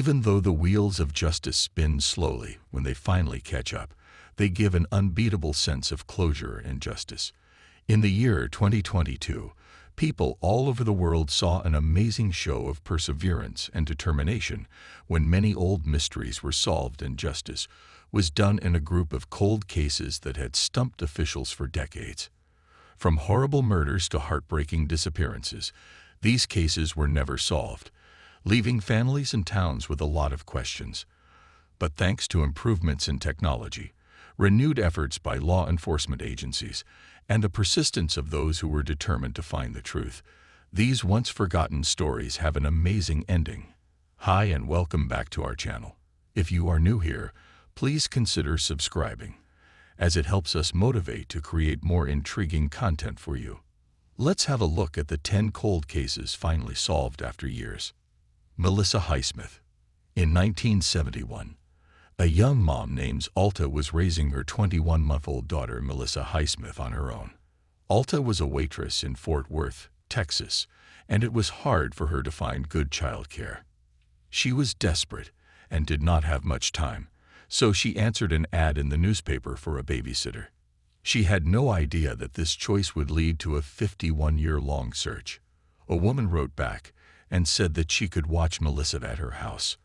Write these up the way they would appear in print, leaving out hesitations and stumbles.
Even though the wheels of justice spin slowly, when they finally catch up, they give an unbeatable sense of closure and justice. In the year 2022, people all over the world saw an amazing show of perseverance and determination when many old mysteries were solved and justice was done in a group of cold cases that had stumped officials for decades. From horrible murders to heartbreaking disappearances, these cases were never solved, leaving families and towns with a lot of questions. But thanks to improvements in technology, renewed efforts by law enforcement agencies, and the persistence of those who were determined to find the truth, these once-forgotten stories have an amazing ending. Hi and welcome back to our channel. If you are new here, please consider subscribing, as it helps us motivate to create more intriguing content for you. Let's have a look at the 10 cold cases finally solved after years. Melissa Highsmith. In 1971, a young mom named Alta was raising her 21-month-old daughter Melissa Highsmith on her own. Alta was a waitress in Fort Worth, Texas, and it was hard for her to find good childcare. She was desperate and did not have much time, so she answered an ad in the newspaper for a babysitter. She had no idea that this choice would lead to a 51-year-long search. A woman wrote back and said that she could watch Melissa at her house.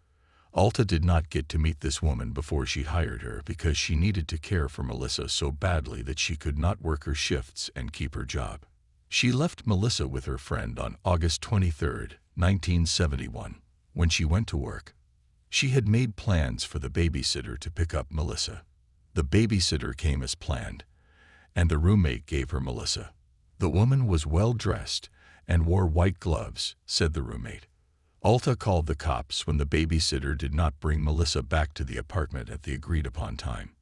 Alta did not get to meet this woman before she hired her because she needed to care for Melissa so badly that she could not work her shifts and keep her job. She left Melissa with her friend on August 23, 1971, when she went to work. She had made plans for the babysitter to pick up Melissa. The babysitter came as planned, and the roommate gave her Melissa. The woman was well-dressed and wore white gloves, said the roommate. Alta called the cops when the babysitter did not bring Melissa back to the apartment at the agreed-upon time.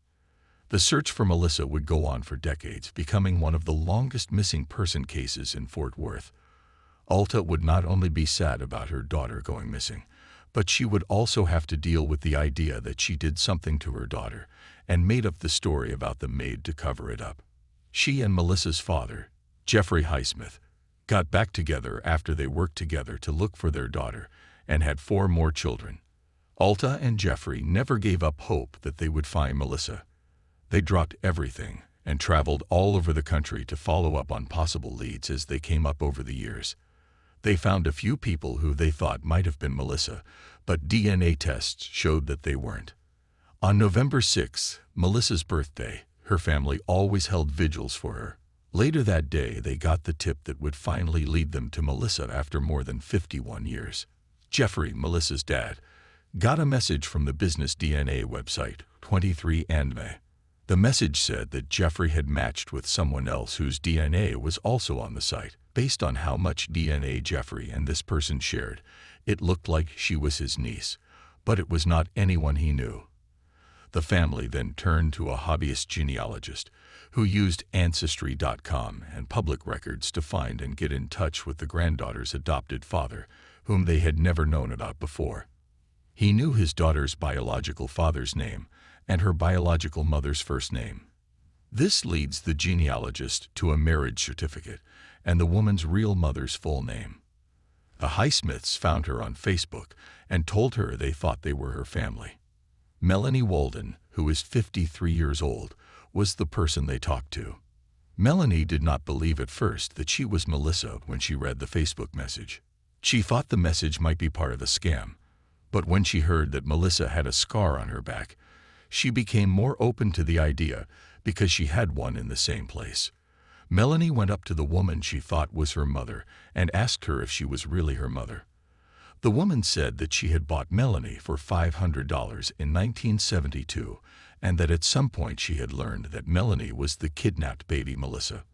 The search for Melissa would go on for decades, becoming one of the longest missing person cases in Fort Worth. Alta would not only be sad about her daughter going missing, but she would also have to deal with the idea that she did something to her daughter and made up the story about the maid to cover it up. She and Melissa's father, Jeffrey Highsmith, got back together after they worked together to look for their daughter and had 4 more children. Alta and Jeffrey never gave up hope that they would find Melissa. They dropped everything and traveled all over the country to follow up on possible leads as they came up over the years. They found a few people who they thought might have been Melissa, but DNA tests showed that they weren't. On November 6, Melissa's birthday, her family always held vigils for her. Later that day, they got the tip that would finally lead them to Melissa after more than 51 years. Jeffrey, Melissa's dad, got a message from the business DNA website, 23andMe. The message said that Jeffrey had matched with someone else whose DNA was also on the site. Based on how much DNA Jeffrey and this person shared, it looked like she was his niece, but it was not anyone he knew. The family then turned to a hobbyist genealogist who used Ancestry.com and public records to find and get in touch with the granddaughter's adopted father, whom they had never known about before. He knew his daughter's biological father's name and her biological mother's first name. This leads the genealogist to a marriage certificate and the woman's real mother's full name. The Highsmiths found her on Facebook and told her they thought they were her family. Melanie Walden, who is 53 years old, was the person they talked to. Melanie did not believe at first that she was Melissa when she read the Facebook message. She thought the message might be part of a scam, but when she heard that Melissa had a scar on her back, she became more open to the idea because she had one in the same place. Melanie went up to the woman she thought was her mother and asked her if she was really her mother. The woman said that she had bought Melanie for $500 in 1972 and that at some point she had learned that Melanie was the kidnapped baby Melissa.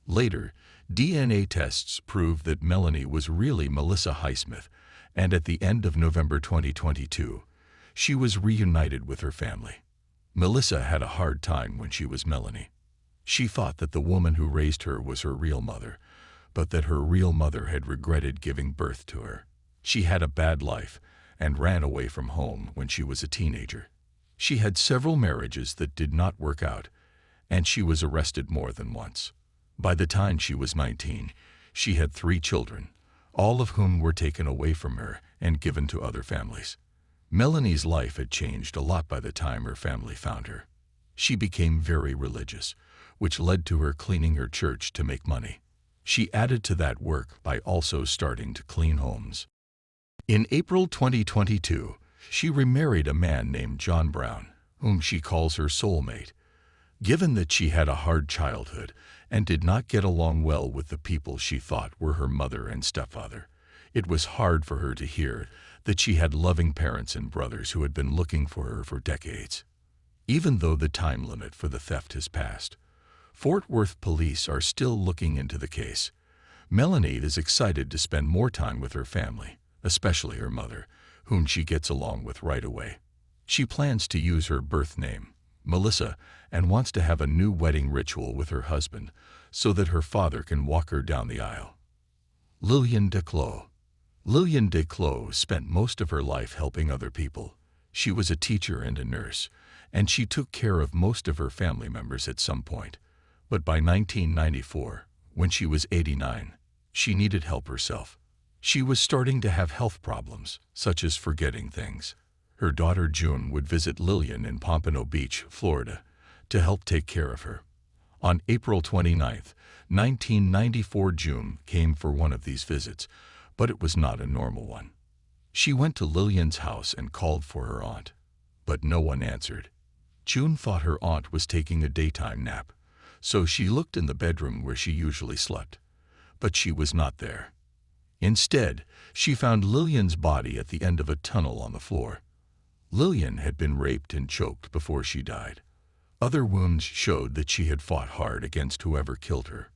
Later, DNA tests proved that Melanie was really Melissa Highsmith, and at the end of November 2022, she was reunited with her family. Melissa had a hard time when she was Melanie. She thought that the woman who raised her was her real mother, but that her real mother had regretted giving birth to her. She had a bad life and ran away from home when she was a teenager. She had several marriages that did not work out, and she was arrested more than once. By the time she was 19, she had 3 children, all of whom were taken away from her and given to other families. Melanie's life had changed a lot by the time her family found her. She became very religious, which led to her cleaning her church to make money. She added to that work by also starting to clean homes. In April 2022, she remarried a man named John Brown, whom she calls her soulmate. Given that she had a hard childhood and did not get along well with the people she thought were her mother and stepfather, it was hard for her to hear that she had loving parents and brothers who had been looking for her for decades. Even though the time limit for the theft has passed, Fort Worth police are still looking into the case. Melanie is excited to spend more time with her family, especially her mother, whom she gets along with right away. She plans to use her birth name, Melissa, and wants to have a new wedding ritual with her husband so that her father can walk her down the aisle. Lillian de Chloe. Lillian de Chloe spent most of her life helping other people. She was a teacher and a nurse, and she took care of most of her family members at some point. But by 1994, when she was 89, she needed help herself. She was starting to have health problems, such as forgetting things. Her daughter June would visit Lillian in Pompano Beach, Florida, to help take care of her. On April 29, 1994, June came for one of these visits, but it was not a normal one. She went to Lillian's house and called for her aunt, but no one answered. June thought her aunt was taking a daytime nap, so she looked in the bedroom where she usually slept, but she was not there. Instead, she found Lillian's body at the end of a tunnel on the floor. Lillian had been raped and choked before she died. Other wounds showed that she had fought hard against whoever killed her.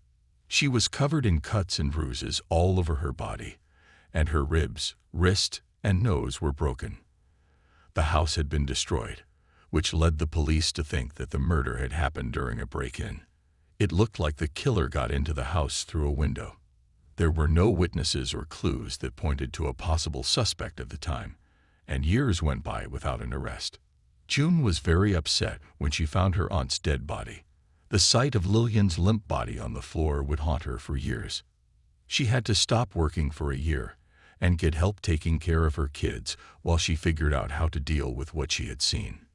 She was covered in cuts and bruises all over her body, and her ribs, wrist, and nose were broken. The house had been destroyed, which led the police to think that the murder had happened during a break-in. It looked like the killer got into the house through a window. There were no witnesses or clues that pointed to a possible suspect at the time, and years went by without an arrest. June was very upset when she found her aunt's dead body. The sight of Lillian's limp body on the floor would haunt her for years. She had to stop working for a year and get help taking care of her kids while she figured out how to deal with what she had seen.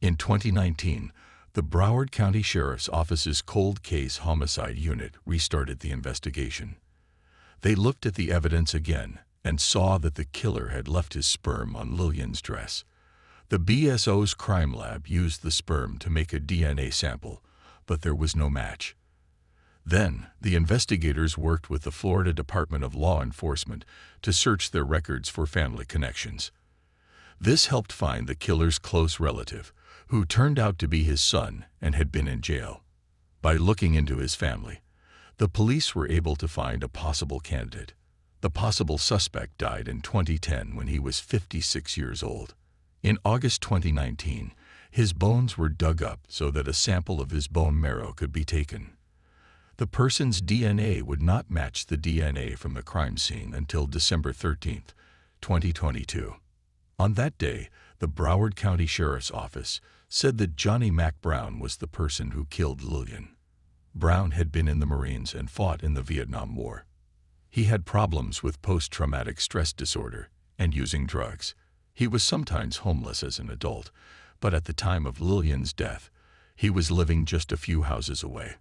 In 2019, the Broward County Sheriff's Office's Cold Case Homicide Unit restarted the investigation. They looked at the evidence again and saw that the killer had left his sperm on Lillian's dress. The BSO's crime lab used the sperm to make a DNA sample, but there was no match. Then, the investigators worked with the Florida Department of Law Enforcement to search their records for family connections. This helped find the killer's close relative, who turned out to be his son and had been in jail. By looking into his family, the police were able to find a possible candidate. The possible suspect died in 2010 when he was 56 years old. In August 2019, his bones were dug up so that a sample of his bone marrow could be taken. The person's DNA would not match the DNA from the crime scene until December 13, 2022. On that day, the Broward County Sheriff's Office said that Johnny Mac Brown was the person who killed Lillian. Brown had been in the Marines and fought in the Vietnam War. He had problems with post-traumatic stress disorder and using drugs. He was sometimes homeless as an adult, but at the time of Lillian's death, he was living just a few houses away.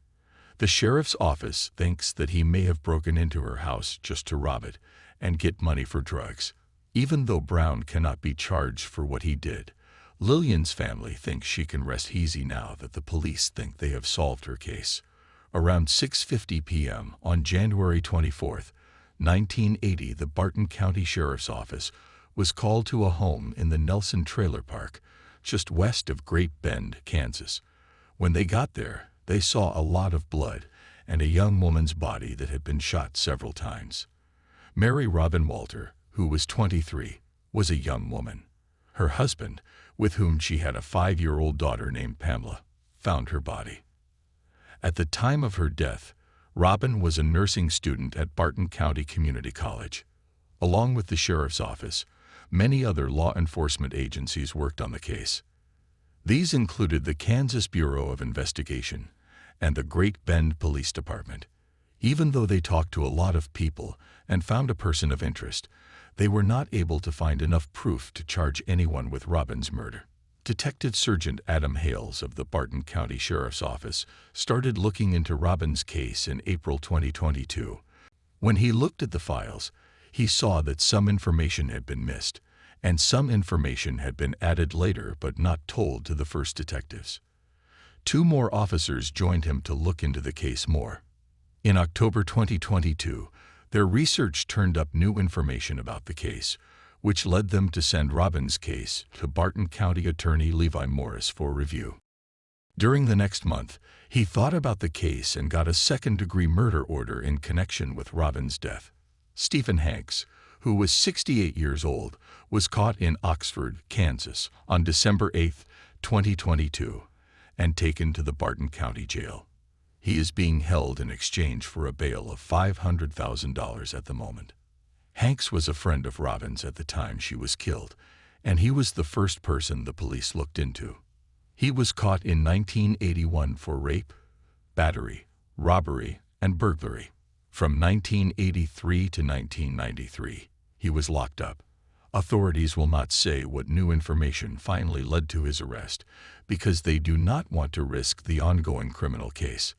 The sheriff's office thinks that he may have broken into her house just to rob it and get money for drugs. Even though Brown cannot be charged for what he did, Lillian's family thinks she can rest easy now that the police think they have solved her case. Around 6:50 p.m. on January 24, 1980, the Barton County Sheriff's Office was called to a home in the Nelson Trailer Park, just west of Great Bend, Kansas. When they got there, they saw a lot of blood and a young woman's body that had been shot several times. Mary Robin Walter, who was 23, was a young woman. Her husband, with whom she had a 5-year-old daughter named Pamela, found her body. At the time of her death, Robin was a nursing student at Barton County Community College. Along with the sheriff's office, many other law enforcement agencies worked on the case. These included the Kansas Bureau of Investigation and the Great Bend Police Department. Even though they talked to a lot of people and found a person of interest, they were not able to find enough proof to charge anyone with Robin's murder. Detective Sergeant Adam Hales of the Barton County Sheriff's Office started looking into Robin's case in April 2022. When he looked at the files, he saw that some information had been missed, and some information had been added later but not told to the first detectives. 2 more officers joined him to look into the case more. In October 2022, their research turned up new information about the case, which led them to send Robin's case to Barton County Attorney Levi Morris for review. During the next month, he thought about the case and got a second-degree murder order in connection with Robin's death. Stephen Hanks, who was 68 years old, was caught in Oxford, Kansas, on December 8, 2022, and taken to the Barton County Jail. He is being held in exchange for a bail of $500,000 at the moment. Hanks was a friend of Robin's at the time she was killed, and he was the first person the police looked into. He was caught in 1981 for rape, battery, robbery, and burglary. From 1983 to 1993, he was locked up. Authorities will not say what new information finally led to his arrest because they do not want to risk the ongoing criminal case.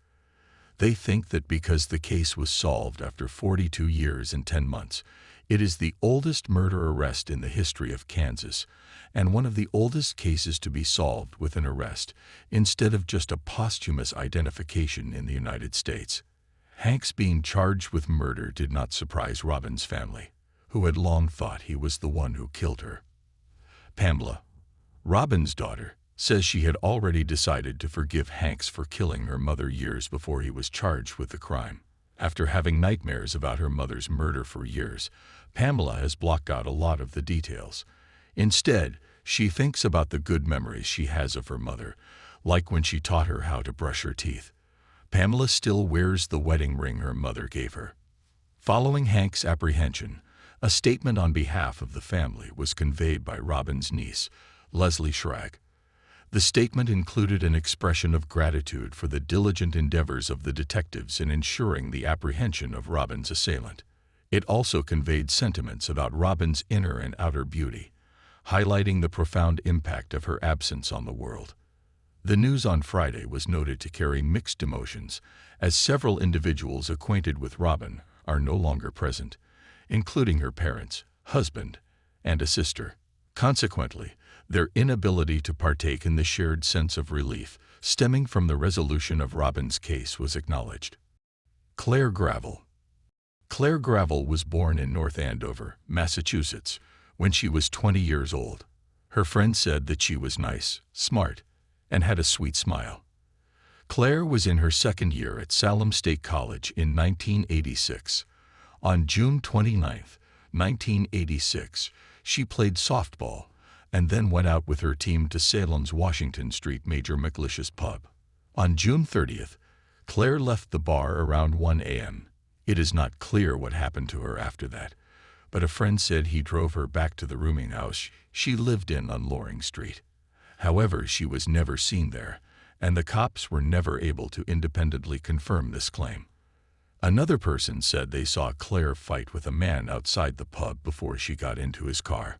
They think that because the case was solved after 42 years and 10 months, it is the oldest murder arrest in the history of Kansas and one of the oldest cases to be solved with an arrest instead of just a posthumous identification in the United States. Hanks being charged with murder did not surprise Robin's family, who had long thought he was the one who killed her. Pamela, Robin's daughter, says she had already decided to forgive Hanks for killing her mother years before he was charged with the crime. After having nightmares about her mother's murder for years, Pamela has blocked out a lot of the details. Instead, she thinks about the good memories she has of her mother, like when she taught her how to brush her teeth. Pamela still wears the wedding ring her mother gave her. Following Hank's apprehension, a statement on behalf of the family was conveyed by Robin's niece, Leslie Schrag. The statement included an expression of gratitude for the diligent endeavors of the detectives in ensuring the apprehension of Robin's assailant. It also conveyed sentiments about Robin's inner and outer beauty, highlighting the profound impact of her absence on the world. The news on Friday was noted to carry mixed emotions, as several individuals acquainted with Robin are no longer present, including her parents, husband, and a sister. Consequently, their inability to partake in the shared sense of relief stemming from the resolution of Robin's case was acknowledged. Claire Gravel. Claire Gravel was born in North Andover, Massachusetts, when she was 20 years old. Her friends said that she was nice, smart, and had a sweet smile. Claire was in her second year at Salem State College in 1986. On June 29, 1986, she played softball and then went out with her team to Salem's Washington Street Major McLish's pub. On June 30th, Claire left the bar around 1 a.m. It is not clear what happened to her after that, but a friend said he drove her back to the rooming house she lived in on Loring Street. However, she was never seen there, and the cops were never able to independently confirm this claim. Another person said they saw Claire fight with a man outside the pub before she got into his car.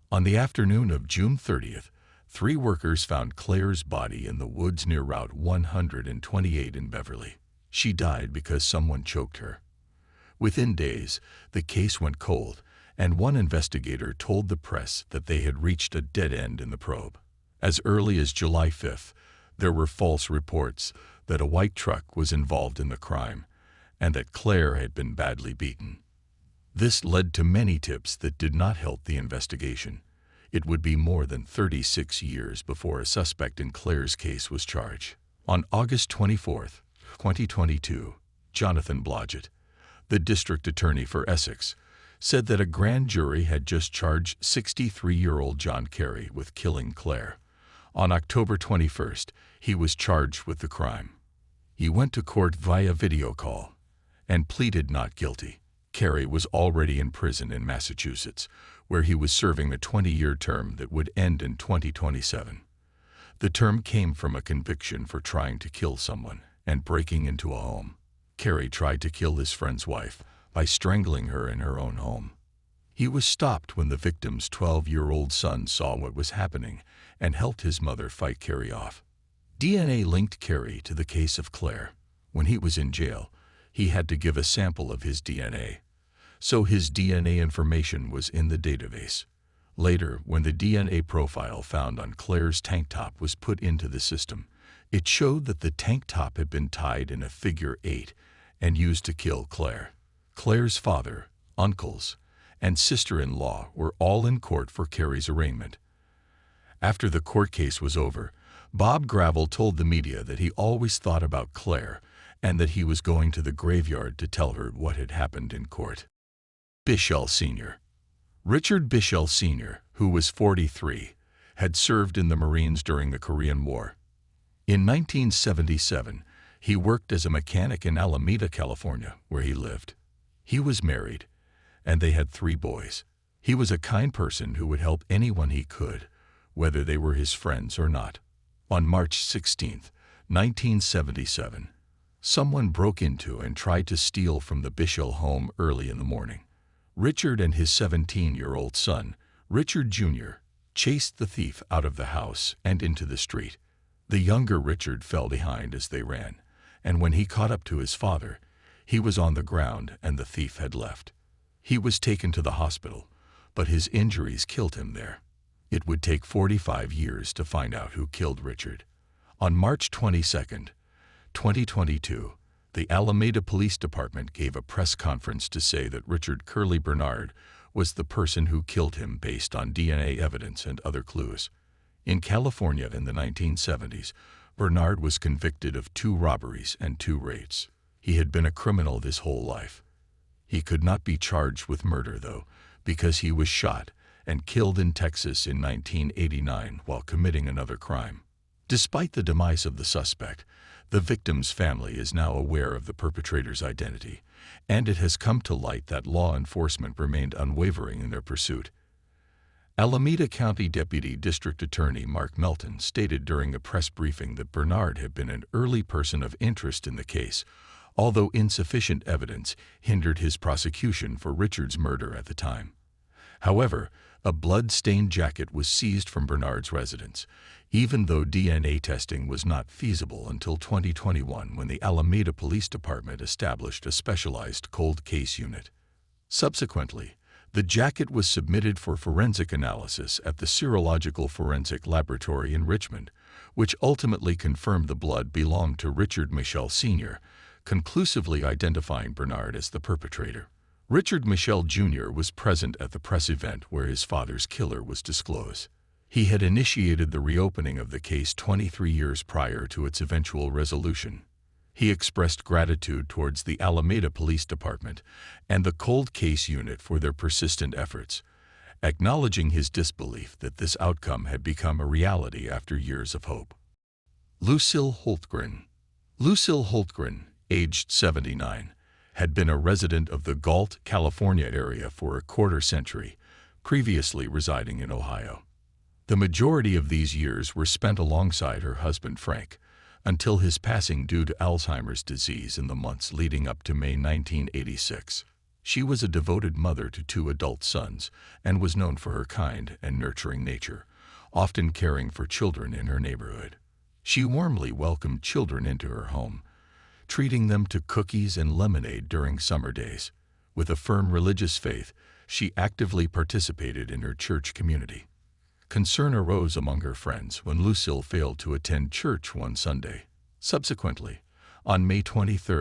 On the afternoon of June 30th, 3 workers found Claire's body in the woods near Route 128 in Beverly. She died because someone choked her. Within days, the case went cold, and one investigator told the press that they had reached a dead end in the probe. As early as July 5th, there were false reports that a white truck was involved in the crime and that Claire had been badly beaten. This led to many tips that did not help the investigation. It would be more than 36 years before a suspect in Claire's case was charged. On August 24, 2022, Jonathan Blodgett, the district attorney for Essex, said that a grand jury had just charged 63-year-old John Carey with killing Claire. On October 21st, he was charged with the crime. He went to court via video call and pleaded not guilty. Carey was already in prison in Massachusetts, where he was serving a 20-year term that would end in 2027. The term came from a conviction for trying to kill someone and breaking into a home. Carey tried to kill his friend's wife by strangling her in her own home. He was stopped when the victim's 12-year-old son saw what was happening and helped his mother fight Carey off. DNA linked Carey to the case of Claire. When he was in jail, he had to give a sample of his DNA. So his DNA information was in the database. Later, when the DNA profile found on Claire's tank top was put into the system, it showed that the tank top had been tied in a figure 8 and used to kill Claire. Claire's father, uncles, and sister-in-law were all in court for Carey's arraignment. After the court case was over, Bob Gravel told the media that he always thought about Claire and that he was going to the graveyard to tell her what had happened in court. Bishell Sr. Richard Bishell Sr., who was 43, had served in the Marines during the Korean War. In 1977, he worked as a mechanic in Alameda, California, where he lived. He was married, and they had 3 boys. He was a kind person who would help anyone he could, whether they were his friends or not. On March 16, 1977, someone broke into and tried to steal from the Bishell home early in the morning. Richard and his 17-year-old son, Richard Jr., chased the thief out of the house and into the street. The younger Richard fell behind as they ran, and when he caught up to his father, he was on the ground and the thief had left. He was taken to the hospital, but his injuries killed him there. It would take 45 years to find out who killed Richard. On March 22, 2022, the Alameda Police Department gave a press conference to say that Richard Curley Bernard was the person who killed him based on DNA evidence and other clues. In California in the 1970s, Bernard was convicted of 2 robberies and 2 rapes. He had been a criminal his whole life. He could not be charged with murder, though, because he was shot and killed in Texas in 1989 while committing another crime. Despite the demise of the suspect, the victim's family is now aware of the perpetrator's identity, and it has come to light that law enforcement remained unwavering in their pursuit. Alameda County Deputy District Attorney Mark Melton stated during a press briefing that Bernard had been an early person of interest in the case, although insufficient evidence hindered his prosecution for Richard's murder at the time. However, a blood-stained jacket was seized from Bernard's residence, even though DNA testing was not feasible until 2021 when the Alameda Police Department established a specialized cold case unit. Subsequently, the jacket was submitted for forensic analysis at the Serological Forensic Laboratory in Richmond, which ultimately confirmed the blood belonged to Richard Michel Sr., conclusively identifying Bernard as the perpetrator. Richard Michel Jr. was present at the press event where his father's killer was disclosed. He had initiated the reopening of the case 23 years prior to its eventual resolution. He expressed gratitude towards the Alameda Police Department and the cold case unit for their persistent efforts, acknowledging his disbelief that this outcome had become a reality after years of hope. Lucille Holtgren. Lucille Holtgren, aged 79, had been a resident of the Galt, California area for a quarter century, previously residing in Ohio. The majority of these years were spent alongside her husband Frank, until his passing due to Alzheimer's disease in the months leading up to May 1986. She was a devoted mother to 2 adult sons and was known for her kind and nurturing nature, often caring for children in her neighborhood. She warmly welcomed children into her home, treating them to cookies and lemonade during summer days. With a firm religious faith, she actively participated in her church community. Concern arose among her friends when Lucille failed to attend church one Sunday. Subsequently, on May 23,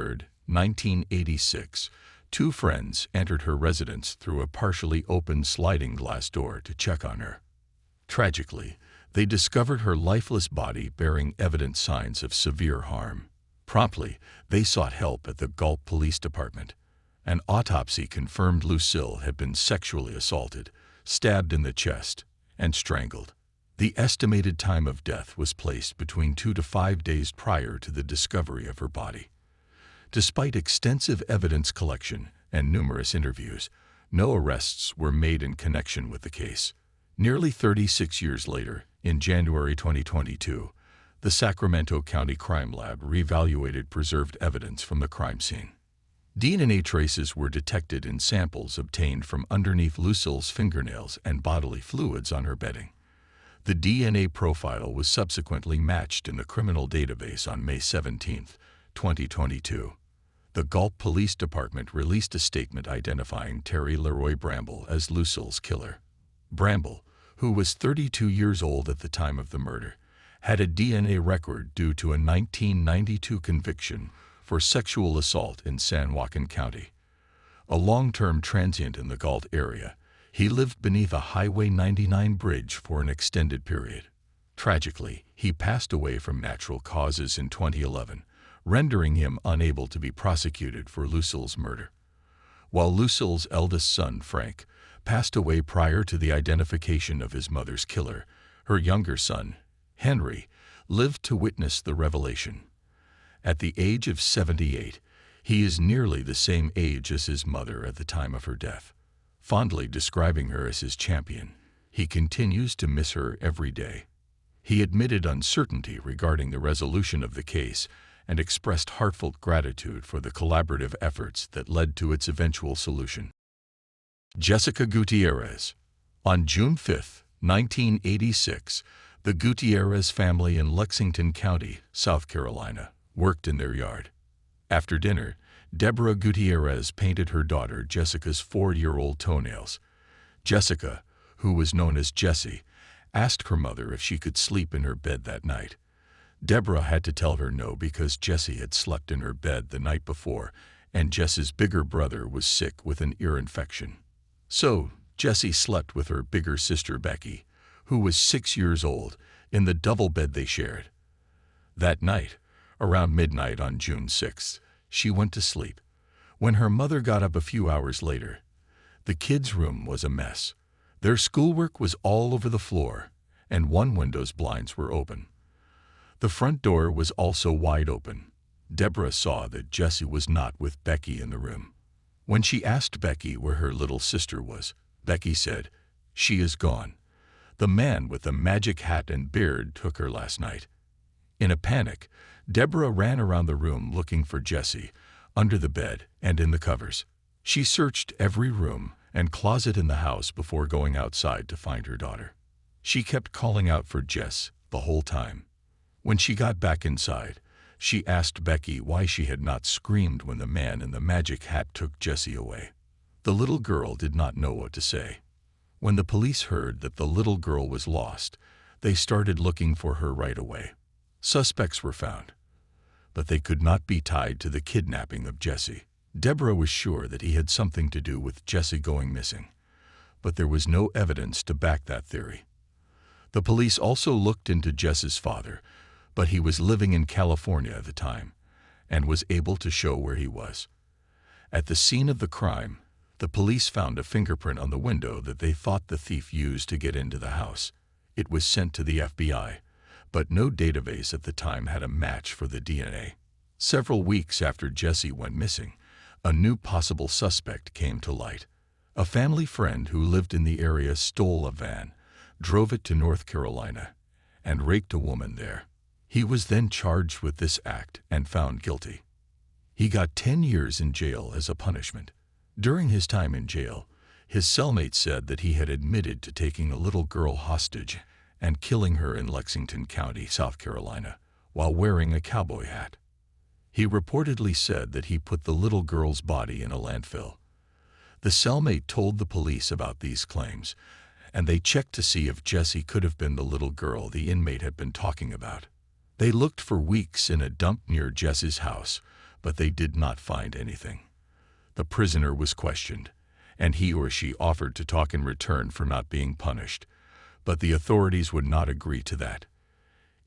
1986, 2 friends entered her residence through a partially open sliding glass door to check on her. Tragically, they discovered her lifeless body bearing evident signs of severe harm. Promptly, they sought help at the Galt Police Department. An autopsy confirmed Lucille had been sexually assaulted, stabbed in the chest, and strangled. The estimated time of death was placed between 2 to 5 days prior to the discovery of her body. Despite extensive evidence collection and numerous interviews, no arrests were made in connection with the case. Nearly 36 years later, in January 2022, the Sacramento County Crime Lab reevaluated preserved evidence from the crime scene. DNA traces were detected in samples obtained from underneath Lucille's fingernails and bodily fluids on her bedding. The DNA profile was subsequently matched in the criminal database on May 17, 2022. The Gulp Police Department released a statement identifying Terry Leroy Bramble as Lucille's killer. Bramble, who was 32 years old at the time of the murder, had a DNA record due to a 1992 conviction for sexual assault in San Joaquin County. A long-term transient in the Galt area, he lived beneath a Highway 99 bridge for an extended period. Tragically, he passed away from natural causes in 2011, rendering him unable to be prosecuted for Lucille's murder. While Lucille's eldest son, Frank, passed away prior to the identification of his mother's killer, her younger son, Henry, lived to witness the revelation. At the age of 78, he is nearly the same age as his mother at the time of her death. Fondly describing her as his champion, he continues to miss her every day. He admitted uncertainty regarding the resolution of the case and expressed heartfelt gratitude for the collaborative efforts that led to its eventual solution. Jessica Gutierrez. On June 5, 1986, the Gutierrez family in Lexington County, South Carolina, worked in their yard. After dinner, Deborah Gutierrez painted her daughter Jessica's 4-year-old toenails. Jessica, who was known as Jessie, asked her mother if she could sleep in her bed that night. Deborah had to tell her no because Jessie had slept in her bed the night before, and Jessie's bigger brother was sick with an ear infection. So, Jessie slept with her bigger sister Becky, who was 6 years old, in the double bed they shared. That night, around midnight on June 6th, she went to sleep. When her mother got up a few hours later, the kids' room was a mess. Their schoolwork was all over the floor, and one window's blinds were open. The front door was also wide open. Deborah saw that Jessie was not with Becky in the room. When she asked Becky where her little sister was, Becky said, "She is gone. The man with the magic hat and beard took her last night." In a panic, Deborah ran around the room looking for Jessie, under the bed and in the covers. She searched every room and closet in the house before going outside to find her daughter. She kept calling out for Jess the whole time. When she got back inside, she asked Becky why she had not screamed when the man in the magic hat took Jessie away. The little girl did not know what to say. When the police heard that the little girl was lost, they started looking for her right away. Suspects were found, but they could not be tied to the kidnapping of Jessie. Deborah was sure that he had something to do with Jessie going missing, but there was no evidence to back that theory. The police also looked into Jess's father, but he was living in California at the time and was able to show where he was. At the scene of the crime, the police found a fingerprint on the window that they thought the thief used to get into the house. It was sent to the FBI, but no database at the time had a match for the DNA. Several weeks after Jessie went missing, a new possible suspect came to light. A family friend who lived in the area stole a van, drove it to North Carolina, and raped a woman there. He was then charged with this act and found guilty. He got 10 years in jail as a punishment. During his time in jail, his cellmate said that he had admitted to taking a little girl hostage and killing her in Lexington County, South Carolina, while wearing a cowboy hat. He reportedly said that he put the little girl's body in a landfill. The cellmate told the police about these claims, and they checked to see if Jessie could have been the little girl the inmate had been talking about. They looked for weeks in a dump near Jess's house, but they did not find anything. The prisoner was questioned, and he or she offered to talk in return for not being punished, but the authorities would not agree to that.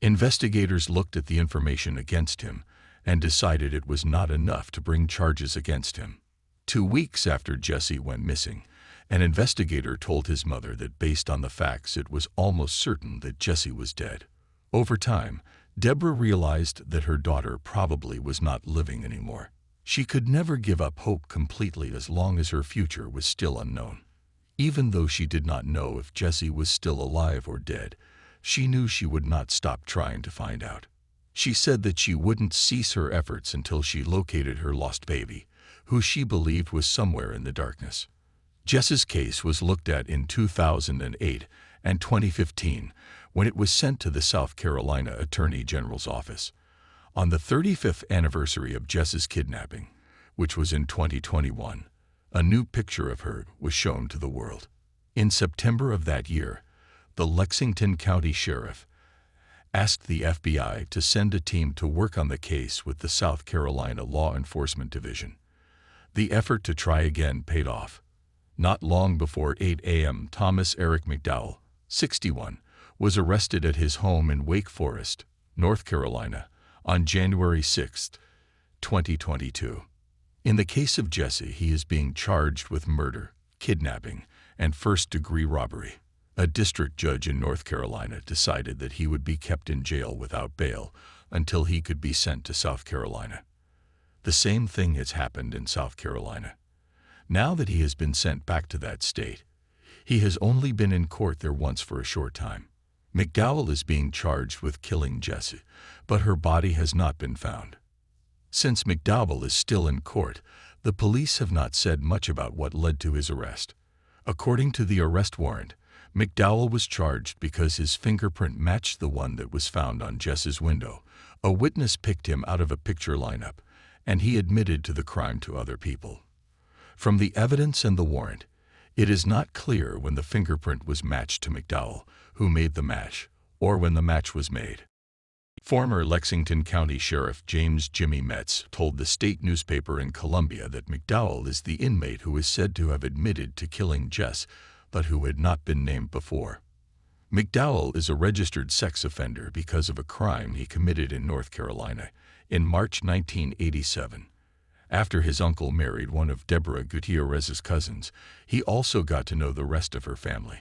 Investigators looked at the information against him and decided it was not enough to bring charges against him. 2 weeks after Jessie went missing, an investigator told his mother that based on the facts it was almost certain that Jessie was dead. Over time, Deborah realized that her daughter probably was not living anymore. She could never give up hope completely as long as her future was still unknown. Even though she did not know if Jessie was still alive or dead, she knew she would not stop trying to find out. She said that she wouldn't cease her efforts until she located her lost baby, who she believed was somewhere in the darkness. Jess's case was looked at in 2008 and 2015 when it was sent to the South Carolina Attorney General's office. On the 35th anniversary of Jess's kidnapping, which was in 2021, a new picture of her was shown to the world. In September of that year, the Lexington County Sheriff asked the FBI to send a team to work on the case with the South Carolina Law Enforcement Division. The effort to try again paid off. Not long before 8 a.m., Thomas Eric McDowell, 61, was arrested at his home in Wake Forest, North Carolina, on January 6, 2022. In the case of Jesse, he is being charged with murder, kidnapping, and first-degree robbery. A district judge in North Carolina decided that he would be kept in jail without bail until he could be sent to South Carolina. The same thing has happened in South Carolina. Now that he has been sent back to that state, he has only been in court there once for a short time. McDowell is being charged with killing Jesse, but her body has not been found. Since McDowell is still in court, the police have not said much about what led to his arrest. According to the arrest warrant, McDowell was charged because his fingerprint matched the one that was found on Jess's window. A witness picked him out of a picture lineup, and he admitted to the crime to other people. From the evidence and the warrant, it is not clear when the fingerprint was matched to McDowell, who made the match, or when the match was made. Former Lexington County Sheriff James "Jimmy" Metz told the state newspaper in Columbia that McDowell is the inmate who is said to have admitted to killing Jess, but who had not been named before. McDowell is a registered sex offender because of a crime he committed in North Carolina in March 1987. After his uncle married one of Deborah Gutierrez's cousins, he also got to know the rest of her family.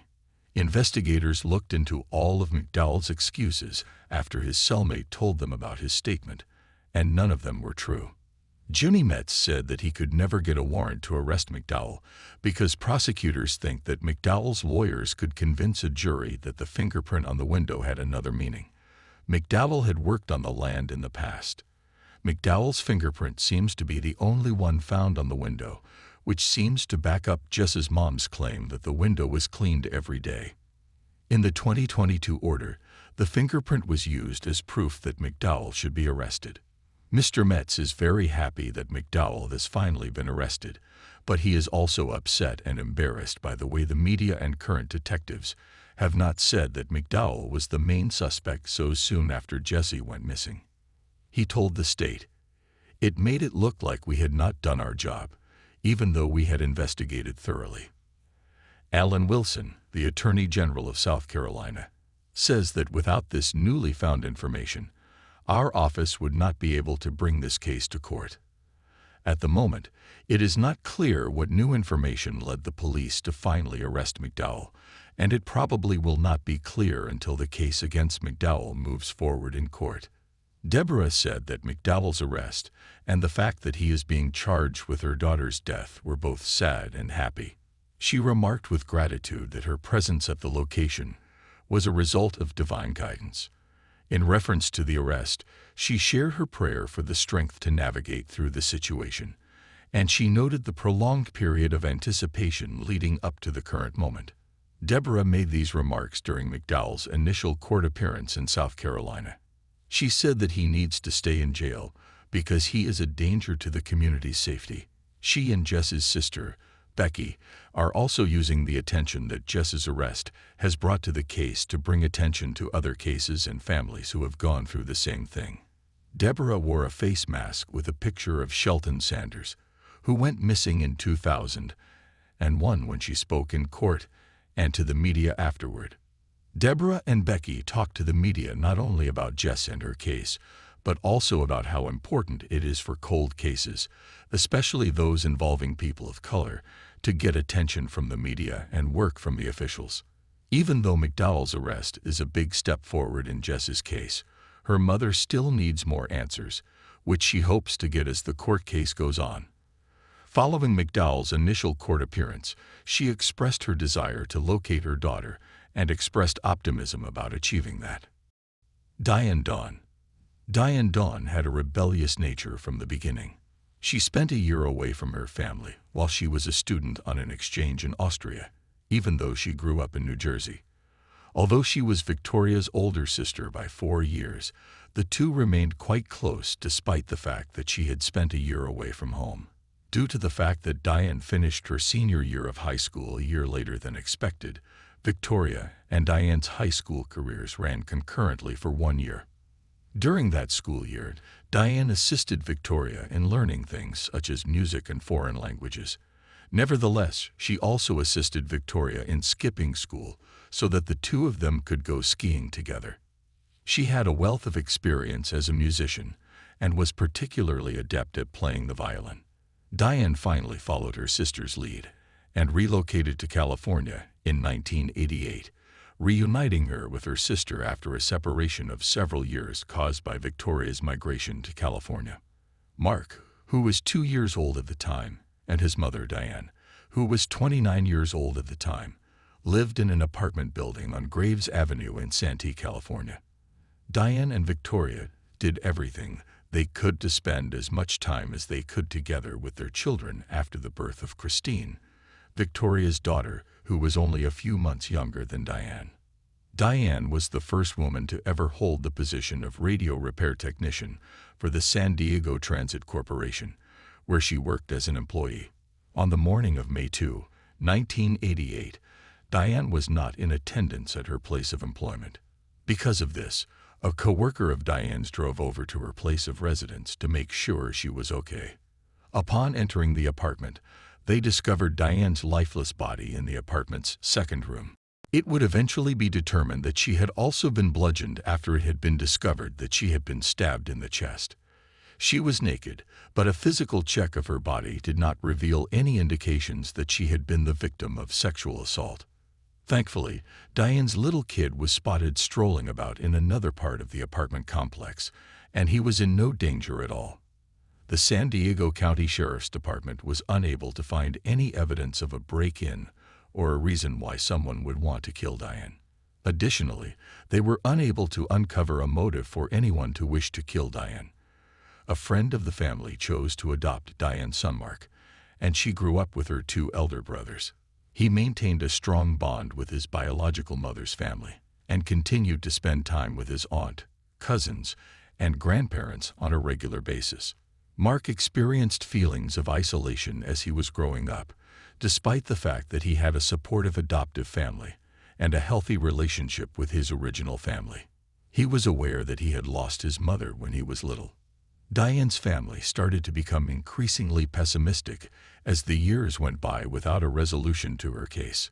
Investigators looked into all of McDowell's excuses after his cellmate told them about his statement, and none of them were true. Jimmy Metz said that he could never get a warrant to arrest McDowell because prosecutors think that McDowell's lawyers could convince a jury that the fingerprint on the window had another meaning. McDowell had worked on the land in the past. McDowell's fingerprint seems to be the only one found on the window, which seems to back up Jess's mom's claim that the window was cleaned every day. In the 2022 order, the fingerprint was used as proof that McDowell should be arrested. Mr. Metz is very happy that McDowell has finally been arrested, but he is also upset and embarrassed by the way the media and current detectives have not said that McDowell was the main suspect so soon after Jesse went missing. He told the state, "It made it look like we had not done our job, even though we had investigated thoroughly." Alan Wilson, the Attorney General of South Carolina, says that without this newly found information, our office would not be able to bring this case to court. At the moment, it is not clear what new information led the police to finally arrest McDowell, and it probably will not be clear until the case against McDowell moves forward in court. Deborah said that McDowell's arrest and the fact that he is being charged with her daughter's death were both sad and happy. She remarked with gratitude that her presence at the location was a result of divine guidance. In reference to the arrest, she shared her prayer for the strength to navigate through the situation, and she noted the prolonged period of anticipation leading up to the current moment. Deborah made these remarks during McDowell's initial court appearance in South Carolina. She said that he needs to stay in jail because he is a danger to the community's safety. She and Jess's sister, Becky, are also using the attention that Jess's arrest has brought to the case to bring attention to other cases and families who have gone through the same thing. Deborah wore a face mask with a picture of Shelton Sanders, who went missing in 2001 when she spoke in court and to the media afterward. Deborah and Becky talked to the media not only about Jess and her case, but also about how important it is for cold cases, especially those involving people of color, to get attention from the media and work from the officials. Even though McDowell's arrest is a big step forward in Jess's case, her mother still needs more answers, which she hopes to get as the court case goes on. Following McDowell's initial court appearance, she expressed her desire to locate her daughter and expressed optimism about achieving that. Diane Dawn. Diane Dawn had a rebellious nature from the beginning. She spent a year away from her family while she was a student on an exchange in Austria, even though she grew up in New Jersey. Although she was Victoria's older sister by 4 years, the two remained quite close despite the fact that she had spent a year away from home. Due to the fact that Diane finished her senior year of high school a year later than expected, Victoria and Diane's high school careers ran concurrently for 1 year. During that school year, Diane assisted Victoria in learning things such as music and foreign languages. Nevertheless, she also assisted Victoria in skipping school so that the two of them could go skiing together. She had a wealth of experience as a musician and was particularly adept at playing the violin. Diane finally followed her sister's lead and relocated to California in 1988, reuniting her with her sister after a separation of several years caused by Victoria's migration to California. Mark, who was 2 years old at the time, and his mother Diane, who was 29 years old at the time, lived in an apartment building on Graves Avenue in Santee, California. Diane and Victoria did everything they could to spend as much time as they could together with their children after the birth of Christine, Victoria's daughter, who was only a few months younger than Diane. Diane was the first woman to ever hold the position of radio repair technician for the San Diego Transit Corporation, where she worked as an employee. On the morning of May 2, 1988, Diane was not in attendance at her place of employment. Because of this, a coworker of Diane's drove over to her place of residence to make sure she was okay. Upon entering the apartment, they discovered Diane's lifeless body in the apartment's second room. It would eventually be determined that she had also been bludgeoned after it had been discovered that she had been stabbed in the chest. She was naked, but a physical check of her body did not reveal any indications that she had been the victim of sexual assault. Thankfully, Diane's little kid was spotted strolling about in another part of the apartment complex, and he was in no danger at all. The San Diego County Sheriff's Department was unable to find any evidence of a break-in or a reason why someone would want to kill Diane. Additionally, they were unable to uncover a motive for anyone to wish to kill Diane. A friend of the family chose to adopt Diane's son Mark, and she grew up with her 2 elder brothers. He maintained a strong bond with his biological mother's family and continued to spend time with his aunt, cousins, and grandparents on a regular basis. Mark experienced feelings of isolation as he was growing up, despite the fact that he had a supportive adoptive family and a healthy relationship with his original family. He was aware that he had lost his mother when he was little. Diane's family started to become increasingly pessimistic as the years went by without a resolution to her case.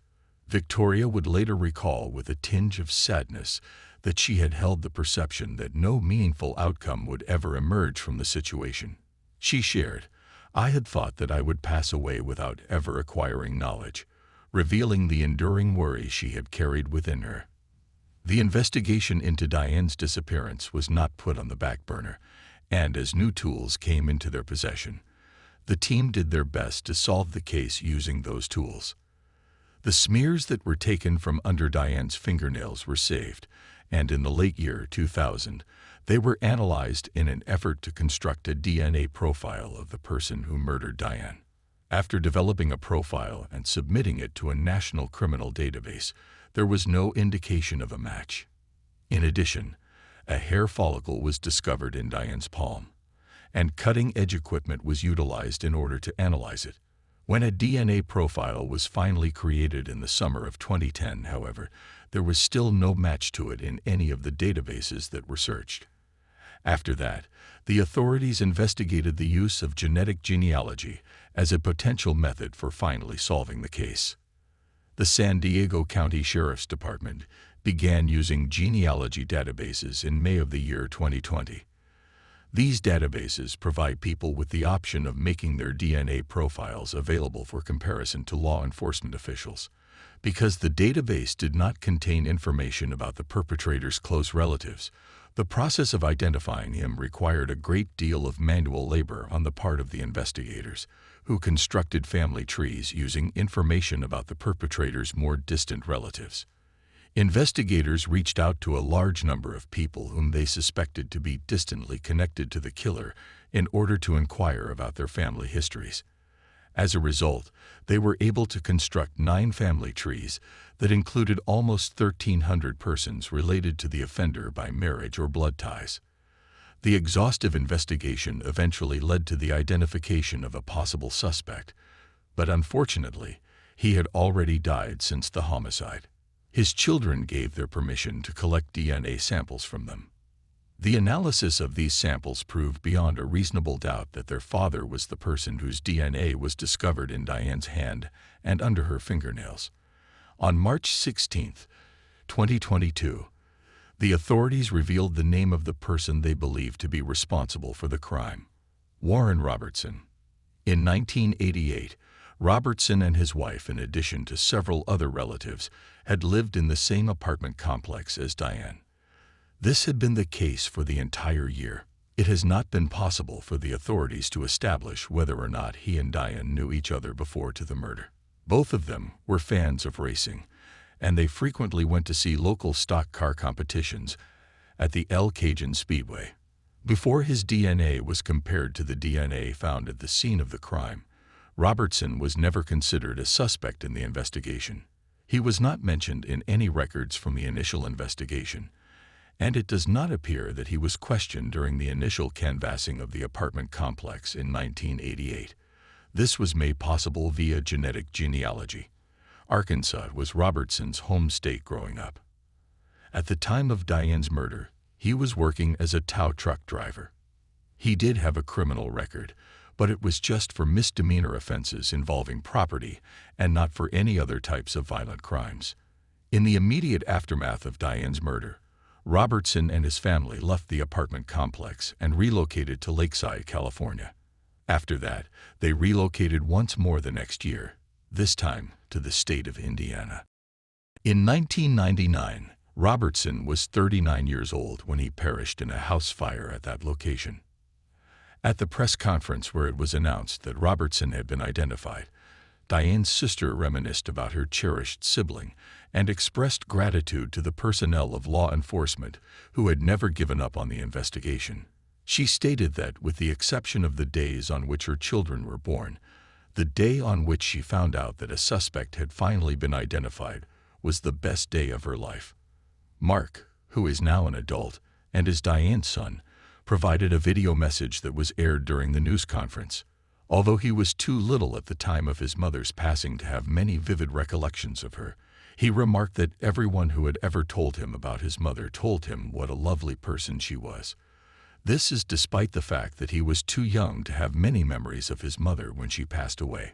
Victoria would later recall with a tinge of sadness that she had held the perception that no meaningful outcome would ever emerge from the situation. She shared, "I had thought that I would pass away without ever acquiring knowledge," revealing the enduring worry she had carried within her. The investigation into Diane's disappearance was not put on the back burner, and as new tools came into their possession, the team did their best to solve the case using those tools. The smears that were taken from under Diane's fingernails were saved, and in the late year 2000, they were analyzed in an effort to construct a DNA profile of the person who murdered Diane. After developing a profile and submitting it to a national criminal database, there was no indication of a match. In addition, a hair follicle was discovered in Diane's palm, and cutting-edge equipment was utilized in order to analyze it. When a DNA profile was finally created in the summer of 2010, however, there was still no match to it in any of the databases that were searched. After that, the authorities investigated the use of genetic genealogy as a potential method for finally solving the case. The San Diego County Sheriff's Department began using genealogy databases in May of the year 2020. These databases provide people with the option of making their DNA profiles available for comparison to law enforcement officials. Because the database did not contain information about the perpetrator's close relatives, the process of identifying him required a great deal of manual labor on the part of the investigators, who constructed family trees using information about the perpetrator's more distant relatives. Investigators reached out to a large number of people whom they suspected to be distantly connected to the killer in order to inquire about their family histories. As a result, they were able to construct 9 family trees that included almost 1,300 persons related to the offender by marriage or blood ties. The exhaustive investigation eventually led to the identification of a possible suspect, but unfortunately, he had already died since the homicide. His children gave their permission to collect DNA samples from them. The analysis of these samples proved beyond a reasonable doubt that their father was the person whose DNA was discovered in Diane's hand and under her fingernails. On March 16, 2022, the authorities revealed the name of the person they believed to be responsible for the crime: Warren Robertson. In 1988, Robertson and his wife, in addition to several other relatives, had lived in the same apartment complex as Diane. This had been the case for the entire year. It has not been possible for the authorities to establish whether or not he and Diane knew each other before to the murder. Both of them were fans of racing, and they frequently went to see local stock car competitions at the El Cajun Speedway. Before his DNA was compared to the DNA found at the scene of the crime, Robertson was never considered a suspect in the investigation. He was not mentioned in any records from the initial investigation, and it does not appear that he was questioned during the initial canvassing of the apartment complex in 1988. This was made possible via genetic genealogy. Arkansas was Robertson's home state growing up. At the time of Diane's murder, he was working as a tow truck driver. He did have a criminal record, but it was just for misdemeanor offenses involving property and not for any other types of violent crimes. In the immediate aftermath of Diane's murder, Robertson and his family left the apartment complex and relocated to Lakeside, California. After that, they relocated once more the next year, this time to the state of Indiana. In 1999, Robertson was 39 years old when he perished in a house fire at that location. At the press conference where it was announced that Robertson had been identified, Diane's sister reminisced about her cherished sibling and expressed gratitude to the personnel of law enforcement who had never given up on the investigation. She stated that, with the exception of the days on which her children were born, the day on which she found out that a suspect had finally been identified was the best day of her life. Mark, who is now an adult and is Diane's son, provided a video message that was aired during the news conference. Although he was too little at the time of his mother's passing to have many vivid recollections of her, he remarked that everyone who had ever told him about his mother told him what a lovely person she was. This is despite the fact that he was too young to have many memories of his mother when she passed away.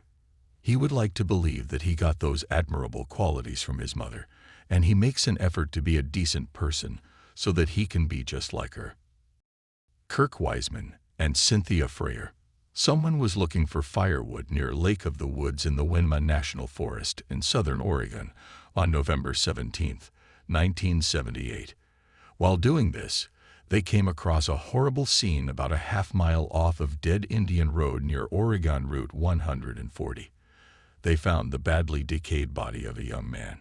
He would like to believe that he got those admirable qualities from his mother, and he makes an effort to be a decent person so that he can be just like her. Kirk Wiseman and Cynthia Frayer. Someone was looking for firewood near Lake of the Woods in the Wiseman National Forest in southern Oregon on November 17, 1978. While doing this, they came across a horrible scene about a half-mile off of Dead Indian Road near Oregon Route 140. They found the badly decayed body of a young man.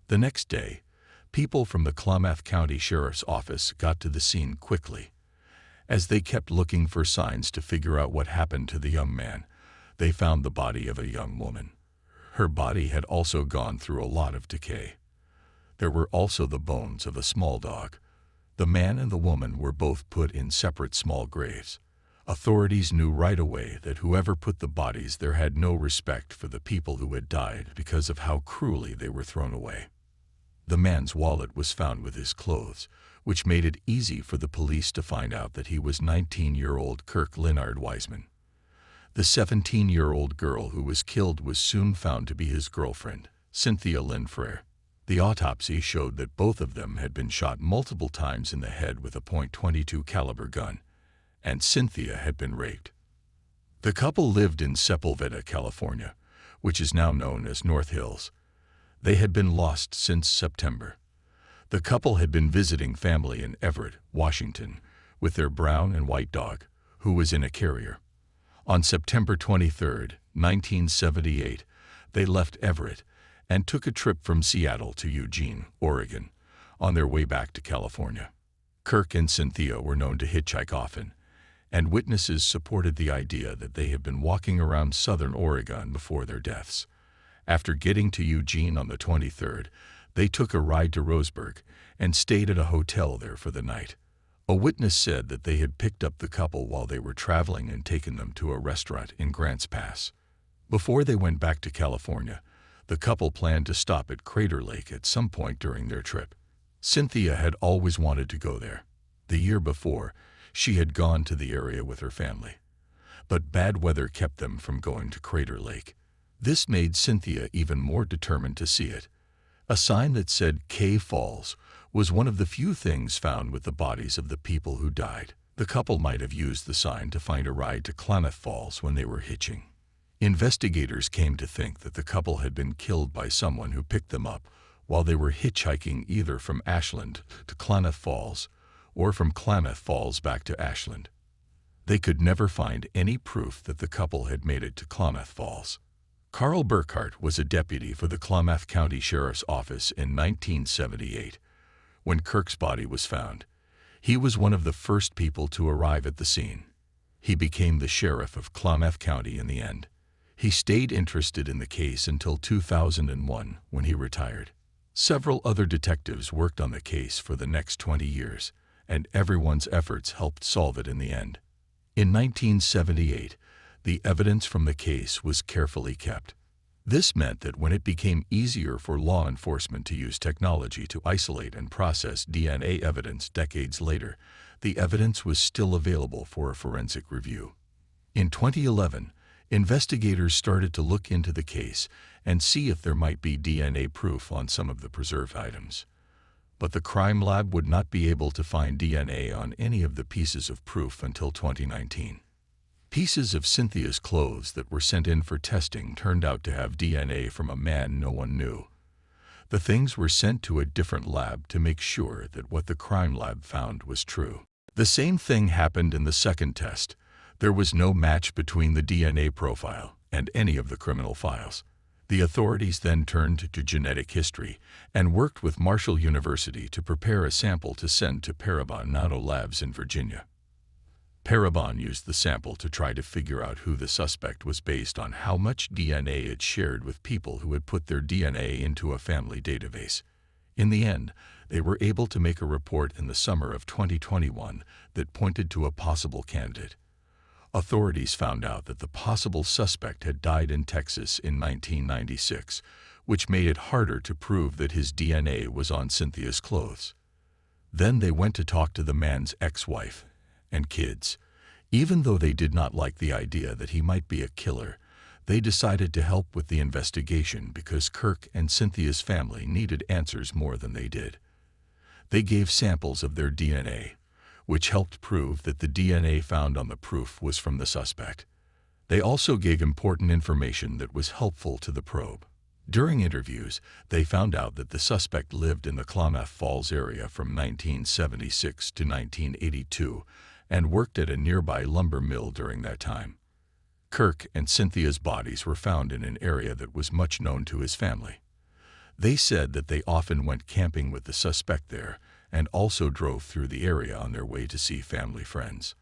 The next day, people from the Klamath County Sheriff's Office got to the scene quickly. As they kept looking for signs to figure out what happened to the young man, they found the body of a young woman. Her body had also gone through a lot of decay. There were also the bones of a small dog. The man and the woman were both put in separate small graves. Authorities knew right away that whoever put the bodies there had no respect for the people who had died because of how cruelly they were thrown away. The man's wallet was found with his clothes, which made it easy for the police to find out that he was 19-year-old Kirk Leonard Wiseman. The 17-year-old girl who was killed was soon found to be his girlfriend, Cynthia Lynn Frayer. The autopsy showed that both of them had been shot multiple times in the head with a .22 caliber gun, and Cynthia had been raped. The couple lived in Sepulveda, California, which is now known as North Hills. They had been lost since September. The couple had been visiting family in Everett, Washington, with their brown and white dog, who was in a carrier. On September 23, 1978, they left Everett and took a trip from Seattle to Eugene, Oregon, on their way back to California. Kirk and Cynthia were known to hitchhike often, and witnesses supported the idea that they had been walking around southern Oregon before their deaths. After getting to Eugene on the 23rd, they took a ride to Roseburg and stayed at a hotel there for the night. A witness said that they had picked up the couple while they were traveling and taken them to a restaurant in Grants Pass. Before they went back to California, the couple planned to stop at Crater Lake at some point during their trip. Cynthia had always wanted to go there. The year before, she had gone to the area with her family. But bad weather kept them from going to Crater Lake. This made Cynthia even more determined to see it. A sign that said Cave Falls was one of the few things found with the bodies of the people who died. The couple might have used the sign to find a ride to Klamath Falls when they were hitching. Investigators came to think that the couple had been killed by someone who picked them up while they were hitchhiking either from Ashland to Klamath Falls or from Klamath Falls back to Ashland. They could never find any proof that the couple had made it to Klamath Falls. Carl Burkhart was a deputy for the Klamath County Sheriff's Office in 1978. When Kirk's body was found, he was one of the first people to arrive at the scene. He became the sheriff of Klamath County in the end. He stayed interested in the case until 2001, when he retired. Several other detectives worked on the case for the next 20 years, and everyone's efforts helped solve it in the end. In 1978, the evidence from the case was carefully kept. This meant that when it became easier for law enforcement to use technology to isolate and process DNA evidence decades later, the evidence was still available for a forensic review. In 2011, investigators started to look into the case and see if there might be DNA proof on some of the preserved items. But the crime lab would not be able to find DNA on any of the pieces of proof until 2019. Pieces of Cynthia's clothes that were sent in for testing turned out to have DNA from a man no one knew. The things were sent to a different lab to make sure that what the crime lab found was true. The same thing happened in the second test. There was no match between the DNA profile and any of the criminal files. The authorities then turned to genetic history and worked with Marshall University to prepare a sample to send to Parabon Nanolabs in Virginia. Parabon used the sample to try to figure out who the suspect was based on how much DNA it shared with people who had put their DNA into a family database. In the end, they were able to make a report in the summer of 2021 that pointed to a possible candidate. Authorities found out that the possible suspect had died in Texas in 1996, which made it harder to prove that his DNA was on Cynthia's clothes. Then they went to talk to the man's ex-wife and kids. Even though they did not like the idea that he might be a killer, they decided to help with the investigation because Kirk and Cynthia's family needed answers more than they did. They gave samples of their DNA, which helped prove that the DNA found on the proof was from the suspect. They also gave important information that was helpful to the probe. During interviews, they found out that the suspect lived in the Klamath Falls area from 1976 to 1982 and worked at a nearby lumber mill during that time. Kirk and Cynthia's bodies were found in an area that was much known to his family. They said that they often went camping with the suspect there and also drove through the area on their way to see family friends.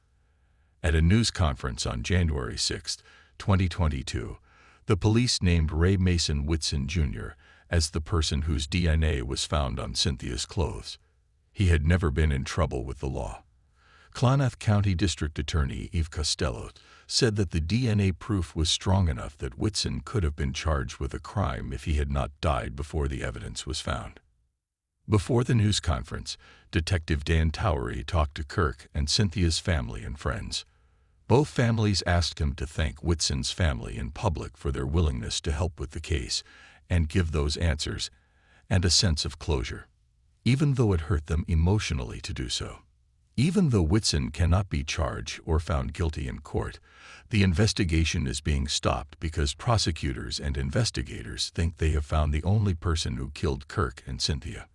At a news conference on January 6, 2022, the police named Ray Mason Whitson Jr. as the person whose DNA was found on Cynthia's clothes. He had never been in trouble with the law. Klamath County District Attorney Eve Costello said that the DNA proof was strong enough that Whitson could have been charged with a crime if he had not died before the evidence was found. Before the news conference, Detective Dan Towery talked to Kirk and Cynthia's family and friends. Both families asked him to thank Whitson's family in public for their willingness to help with the case and give those answers and a sense of closure, even though it hurt them emotionally to do so. Even though Whitson cannot be charged or found guilty in court, the investigation is being stopped because prosecutors and investigators think they have found the only person who killed Kirk and Cynthia.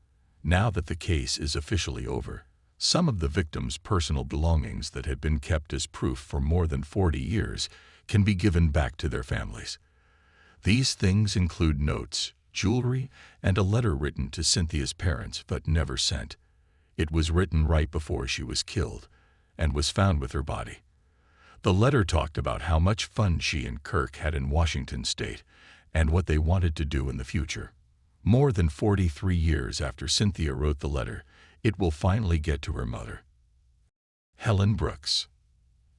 Now that the case is officially over, some of the victims' personal belongings that had been kept as proof for more than 40 years can be given back to their families. These things include notes, jewelry, and a letter written to Cynthia's parents but never sent. It was written right before she was killed and was found with her body. The letter talked about how much fun she and Kirk had in Washington state and what they wanted to do in the future. More than 43 years after Cynthia wrote the letter, it will finally get to her mother. Helen Brooks.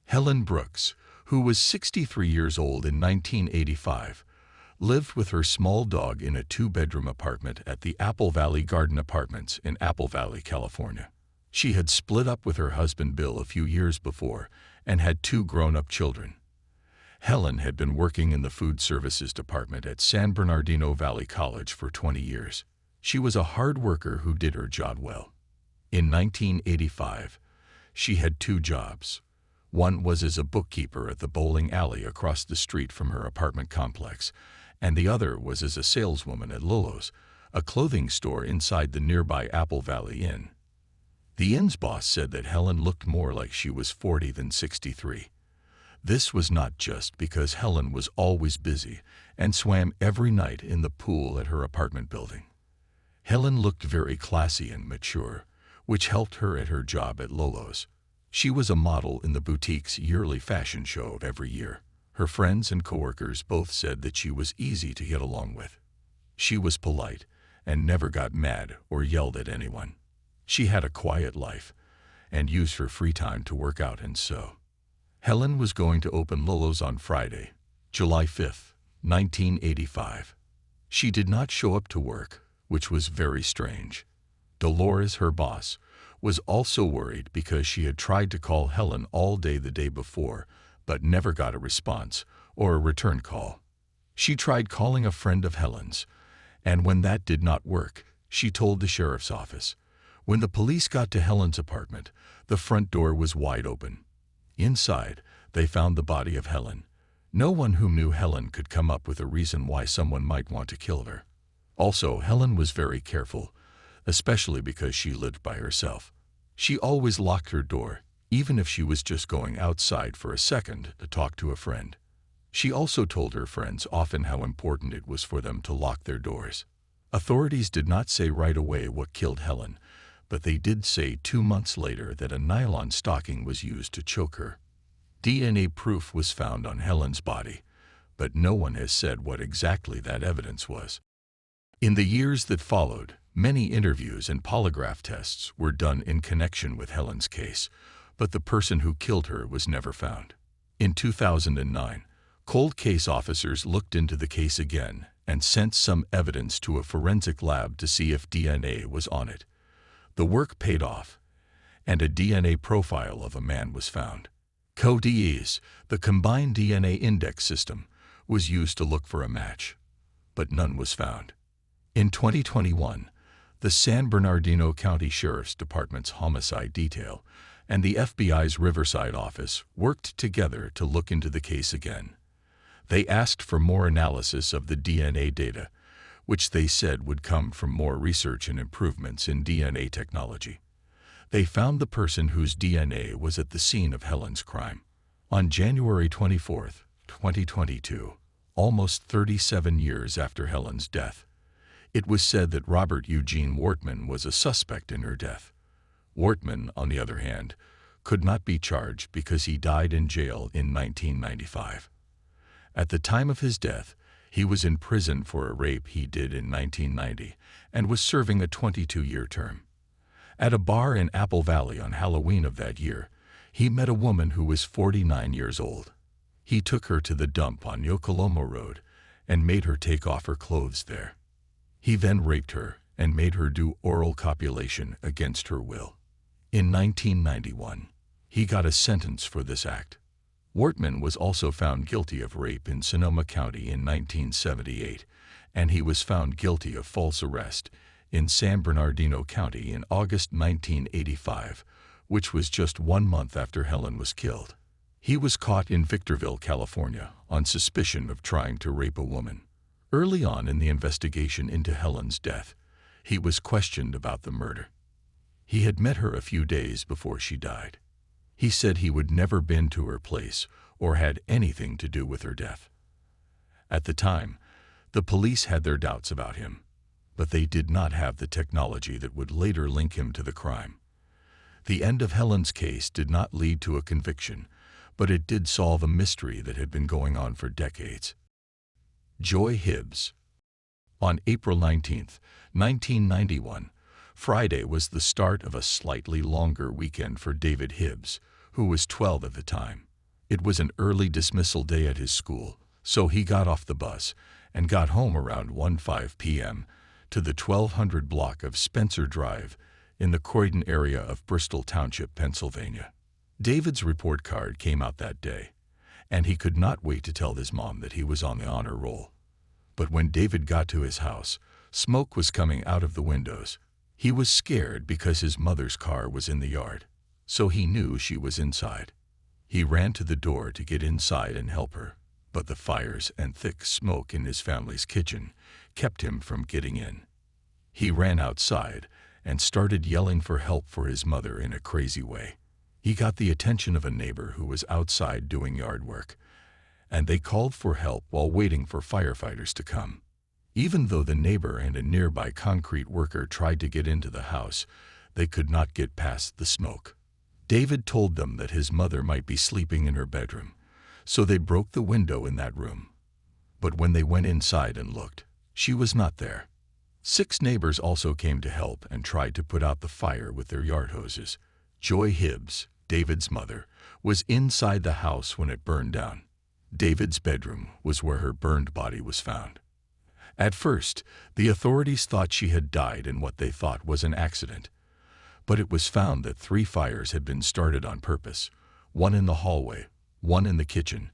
Helen Brooks, who was 63 years old in 1985, lived with her small dog in a two-bedroom apartment at the Apple Valley Garden Apartments in Apple Valley, California. She had split up with her husband Bill a few years before and had two grown-up children. Helen had been working in the food services department at San Bernardino Valley College for 20 years. She was a hard worker who did her job well. In 1985, she had two jobs. One was as a bookkeeper at the bowling alley across the street from her apartment complex, and the other was as a saleswoman at Lolo's, a clothing store inside the nearby Apple Valley Inn. The inn's boss said that Helen looked more like she was 40 than 63. This was not just because Helen was always busy and swam every night in the pool at her apartment building. Helen looked very classy and mature, which helped her at her job at Lolo's. She was a model in the boutique's yearly fashion show of every year. Her friends and coworkers both said that she was easy to get along with. She was polite and never got mad or yelled at anyone. She had a quiet life and used her free time to work out and sew. Helen was going to open Lolo's on Friday, July 5, 1985. She did not show up to work, which was very strange. Dolores, her boss, was also worried because she had tried to call Helen all day the day before, but never got a response or a return call. She tried calling a friend of Helen's, and when that did not work, she told the sheriff's office. When the police got to Helen's apartment, the front door was wide open. Inside, they found the body of Helen. No one who knew Helen could come up with a reason why someone might want to kill her. Also, Helen was very careful, especially because she lived by herself. She always locked her door, even if she was just going outside for a second to talk to a friend. She also told her friends often how important it was for them to lock their doors. Authorities did not say right away what killed Helen, but they did say 2 months later that a nylon stocking was used to choke her. DNA proof was found on Helen's body, but no one has said what exactly that evidence was. In the years that followed, many interviews and polygraph tests were done in connection with Helen's case, but the person who killed her was never found. In 2009, cold case officers looked into the case again and sent some evidence to a forensic lab to see if DNA was on it. The work paid off, and a DNA profile of a man was found. TIMECODES, the combined DNA index system, was used to look for a match, but none was found. In 2021, the San Bernardino County Sheriff's Department's homicide detail and the FBI's Riverside office worked together to look into the case again. They asked for more analysis of the DNA data, which they said would come from more research and improvements in DNA technology. They found the person whose DNA was at the scene of Helen's crime. On January 24, 2022, almost 37 years after Helen's death, it was said that Robert Eugene Wortman was a suspect in her death. Wortman, on the other hand, could not be charged because he died in jail in 1995. At the time of his death, he was in prison for a rape he did in 1990 and was serving a 22-year term. At a bar in Apple Valley on Halloween of that year, he met a woman who was 49 years old. He took her to the dump on Yokolomo Road and made her take off her clothes there. He then raped her and made her do oral copulation against her will. In 1991, he got a sentence for this act. Wortman was also found guilty of rape in Sonoma County in 1978, and he was found guilty of false arrest in San Bernardino County in August 1985, which was just 1 month after Helen was killed. He was caught in Victorville, California, on suspicion of trying to rape a woman. Early on in the investigation into Helen's death, he was questioned about the murder. He had met her a few days before she died. He said he would never been to her place or had anything to do with her death. At the time, The police had their doubts about him, but they did not have the technology that would later link him to the crime. The end of Helen's case did not lead to a conviction, but it did solve a mystery that had been going on for decades. Joy Hibbs. On April 19, 1991, Friday was the start of a slightly longer weekend for David Hibbs, who was 12 at the time. It was an early dismissal day at his school, so he got off the bus and got home around 1:05 p.m. to the 1200 block of Spencer Drive in the Croydon area of Bristol Township, Pennsylvania. David's report card came out that day, and he could not wait to tell his mom that he was on the honor roll. But when David got to his house, smoke was coming out of the windows. He was scared because his mother's car was in the yard, so he knew she was inside. He ran to the door to get inside and help her, but the fires and thick smoke in his family's kitchen kept him from getting in. He ran outside and started yelling for help for his mother in a crazy way. He got the attention of a neighbor who was outside doing yard work, and they called for help while waiting for firefighters to come. Even though the neighbor and a nearby concrete worker tried to get into the house, they could not get past the smoke. David told them that his mother might be sleeping in her bedroom, so they broke the window in that room. But when they went inside and looked, she was not there. 6 neighbors also came to help and tried to put out the fire with their yard hoses. Joy Hibbs, David's mother, was inside the house when it burned down. David's bedroom was where her burned body was found. At first, the authorities thought she had died in what they thought was an accident, but it was found that 3 fires had been started on purpose, one in the hallway, one in the kitchen,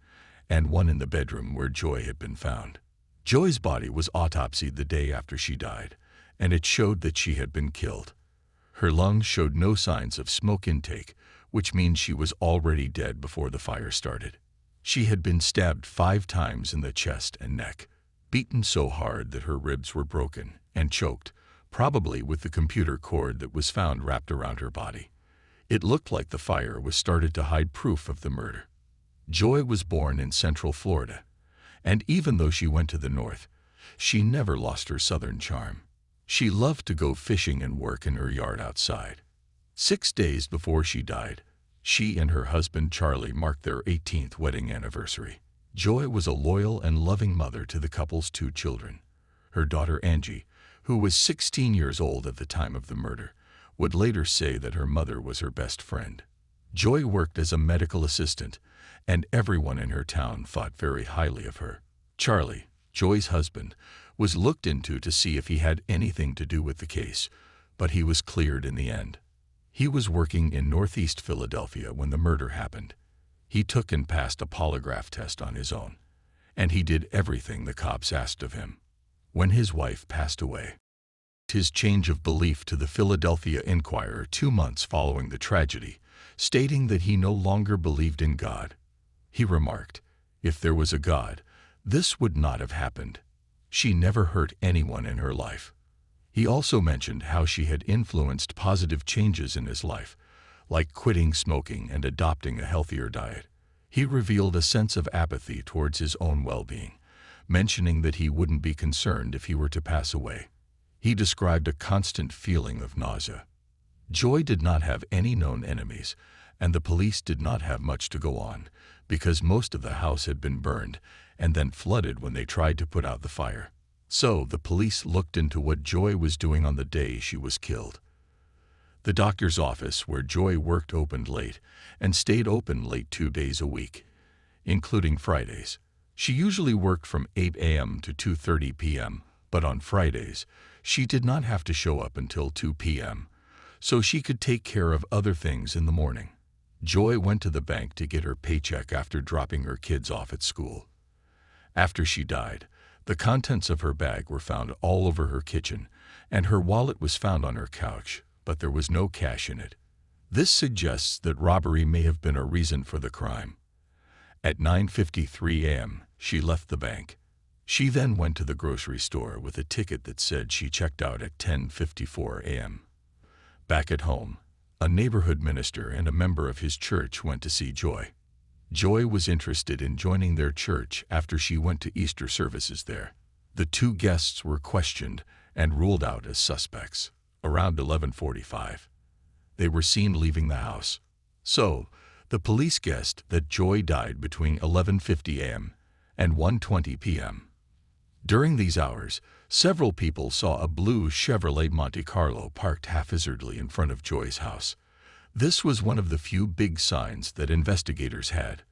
and one in the bedroom where Joy had been found. Joy's body was autopsied the day after she died, and it showed that she had been killed. Her lungs showed no signs of smoke intake, which means she was already dead before the fire started. She had been stabbed 5 times in the chest and neck, beaten so hard that her ribs were broken, and choked, probably with the computer cord that was found wrapped around her body. It looked like the fire was started to hide proof of the murder. Joy was born in Central Florida, and even though she went to the north, she never lost her southern charm. She loved to go fishing and work in her yard outside. 6 days before she died, she and her husband Charlie marked their 18th wedding anniversary. Joy was a loyal and loving mother to the couple's 2 children. Her daughter Angie, who was 16 years old at the time of the murder, would later say that her mother was her best friend. Joy worked as a medical assistant, and everyone in her town thought very highly of her. Charlie, Joy's husband, was looked into to see if he had anything to do with the case, but he was cleared in the end. He was working in Northeast Philadelphia when the murder happened. He took and passed a polygraph test on his own, and he did everything the cops asked of him. When his wife passed away, his change of belief to the Philadelphia Inquirer 2 months following the tragedy, stating that he no longer believed in God. He remarked, "If there was a God, this would not have happened. She never hurt anyone in her life." He also mentioned how she had influenced positive changes in his life, like quitting smoking and adopting a healthier diet. He revealed a sense of apathy towards his own well-being, mentioning that he wouldn't be concerned if he were to pass away. He described a constant feeling of nausea. Joy did not have any known enemies, and the police did not have much to go on, because most of the house had been burned and then flooded when they tried to put out the fire. So the police looked into what Joy was doing on the day she was killed. The doctor's office where Joy worked opened late and stayed open late 2 days a week, including Fridays. She usually worked from 8 a.m. to 2:30 p.m., but on Fridays, she did not have to show up until 2 p.m., so she could take care of other things in the morning. Joy went to the bank to get her paycheck after dropping her kids off at school. After she died, the contents of her bag were found all over her kitchen, and her wallet was found on her couch, but there was no cash in it. This suggests that robbery may have been a reason for the crime. At 9:53 a.m., she left the bank. She then went to the grocery store with a ticket that said she checked out at 10:54 a.m. Back at home, a neighborhood minister and a member of his church went to see Joy. Joy was interested in joining their church after she went to Easter services there. The two guests were questioned and ruled out as suspects. Around 11:45, they were seen leaving the house. So, the police guessed that Joy died between 11:50 a.m. and 1:20 p.m. During these hours, several people saw a blue Chevrolet Monte Carlo parked haphazardly in front of Joy's house. This was one of the few big signs that investigators had.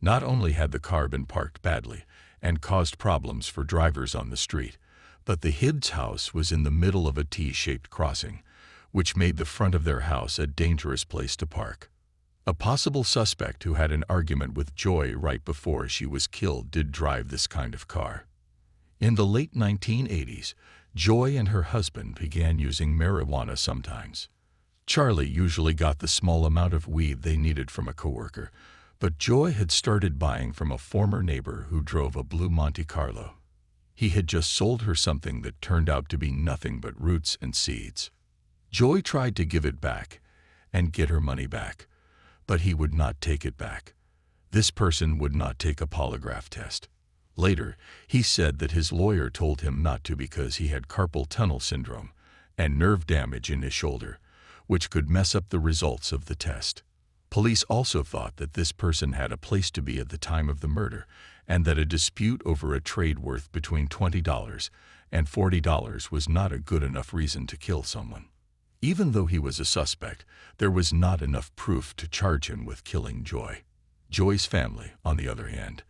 Not only had the car been parked badly and caused problems for drivers on the street, but the Hibbs house was in the middle of a T-shaped crossing, which made the front of their house a dangerous place to park. A possible suspect who had an argument with Joy right before she was killed did drive this kind of car. In the late 1980s, Joy and her husband began using marijuana sometimes. Charlie usually got the small amount of weed they needed from a coworker, but Joy had started buying from a former neighbor who drove a blue Monte Carlo. He had just sold her something that turned out to be nothing but roots and seeds. Joy tried to give it back and get her money back, but he would not take it back. This person would not take a polygraph test. Later, he said that his lawyer told him not to because he had carpal tunnel syndrome and nerve damage in his shoulder, which could mess up the results of the test. Police also thought that this person had a place to be at the time of the murder and that a dispute over a trade worth between $20 and $40 was not a good enough reason to kill someone. Even though he was a suspect, there was not enough proof to charge him with killing Joy. Joy's family, on the other hand,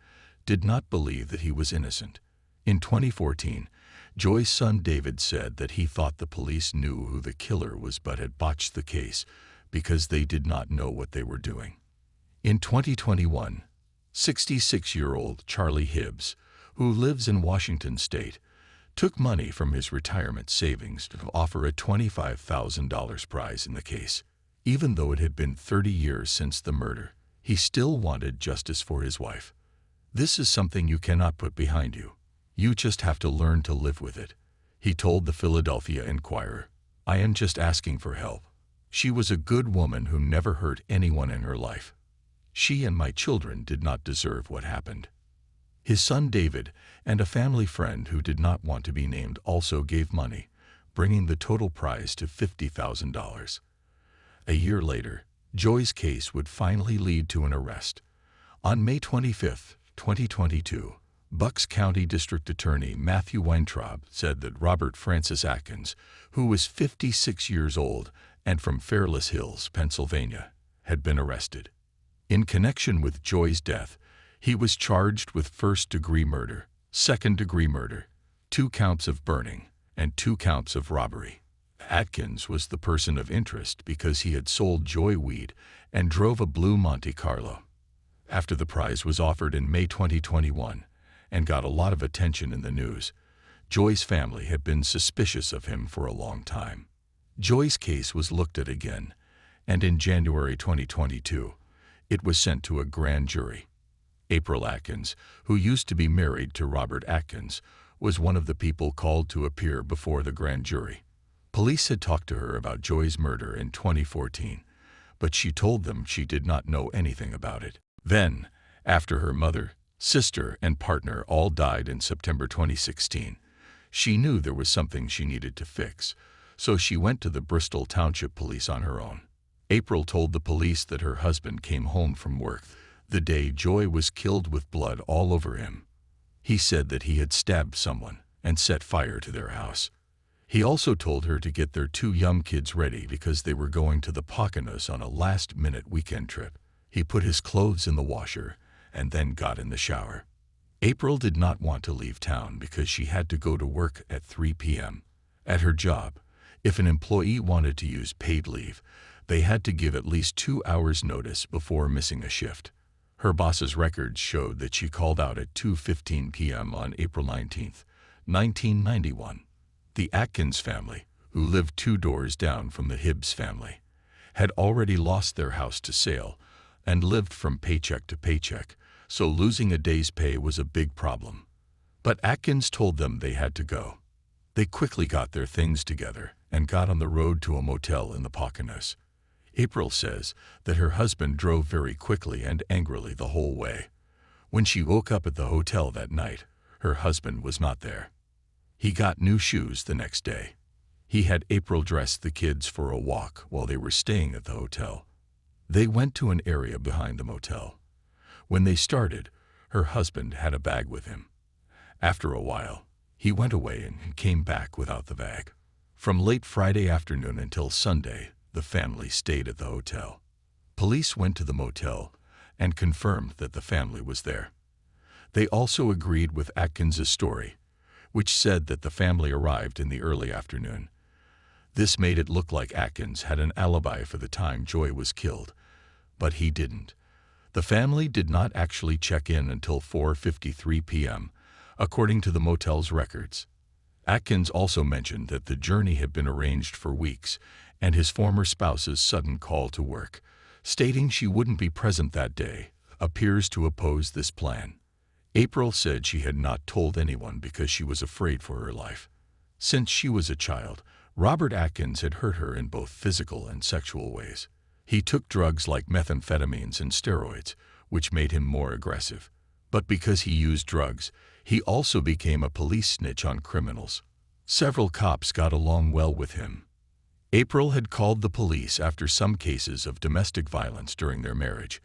did not believe that he was innocent. In 2014, Joy's son David said that he thought the police knew who the killer was but had botched the case because they did not know what they were doing. In 2021, 66-year-old Charlie Hibbs, who lives in Washington State, took money from his retirement savings to offer a $25,000 prize in the case. Even though it had been 30 years since the murder, he still wanted justice for his wife. "This is something you cannot put behind you. You just have to learn to live with it," he told the Philadelphia Inquirer. "I am just asking for help. She was a good woman who never hurt anyone in her life. She and my children did not deserve what happened." His son David and a family friend who did not want to be named also gave money, bringing the total prize to $50,000. A year later, Joy's case would finally lead to an arrest. On May 25, 2022, Bucks County District Attorney Matthew Weintraub said that Robert Francis Atkins, who was 56 years old and from Fairless Hills, Pennsylvania, had been arrested. In connection with Joy's death, he was charged with first-degree murder, second-degree murder, 2 counts of burning, and 2 counts of robbery. Atkins was the person of interest because he had sold Joy weed and drove a blue Monte Carlo. After the prize was offered in May 2021 and got a lot of attention in the news, Joy's family had been suspicious of him for a long time. Joy's case was looked at again, and in January 2022, it was sent to a grand jury. April Atkins, who used to be married to Robert Atkins, was one of the people called to appear before the grand jury. Police had talked to her about Joy's murder in 2014, but she told them she did not know anything about it. Then, after her mother, sister, and partner all died in September 2016, she knew there was something she needed to fix, so she went to the Bristol Township Police on her own. April told the police that her husband came home from work the day Joy was killed with blood all over him. He said that he had stabbed someone and set fire to their house. He also told her to get their 2 young kids ready because they were going to the Poconos on a last-minute weekend trip. He put his clothes in the washer and then got in the shower. April did not want to leave town because she had to go to work at 3 p.m. At her job, if an employee wanted to use paid leave, they had to give at least 2 hours' notice before missing a shift. Her boss's records showed that she called out at 2:15 p.m. on April 19, 1991. The Atkins family, who lived 2 doors down from the Hibbs family, had already lost their house to sale and lived from paycheck to paycheck, so losing a day's pay was a big problem. But Atkins told them they had to go. They quickly got their things together and got on the road to a motel in the Poconos. April says that her husband drove very quickly and angrily the whole way. When she woke up at the hotel that night, her husband was not there. He got new shoes the next day. He had April dress the kids for a walk while they were staying at the hotel. They went to an area behind the motel. When they started, her husband had a bag with him. After a while, he went away and came back without the bag. From late Friday afternoon until Sunday, the family stayed at the hotel. Police went to the motel and confirmed that the family was there. They also agreed with Atkins' story, which said that the family arrived in the early afternoon. This made it look like Atkins had an alibi for the time Joy was killed, but he didn't. The family did not actually check in until 4:53 p.m., according to the motel's records. Atkins also mentioned that the journey had been arranged for weeks, and his former spouse's sudden call to work, stating she wouldn't be present that day, appears to oppose this plan. April said she had not told anyone because she was afraid for her life. Since she was a child, Robert Atkins had hurt her in both physical and sexual ways. He took drugs like methamphetamines and steroids, which made him more aggressive. But because he used drugs, he also became a police snitch on criminals. Several cops got along well with him. April had called the police after some cases of domestic violence during their marriage,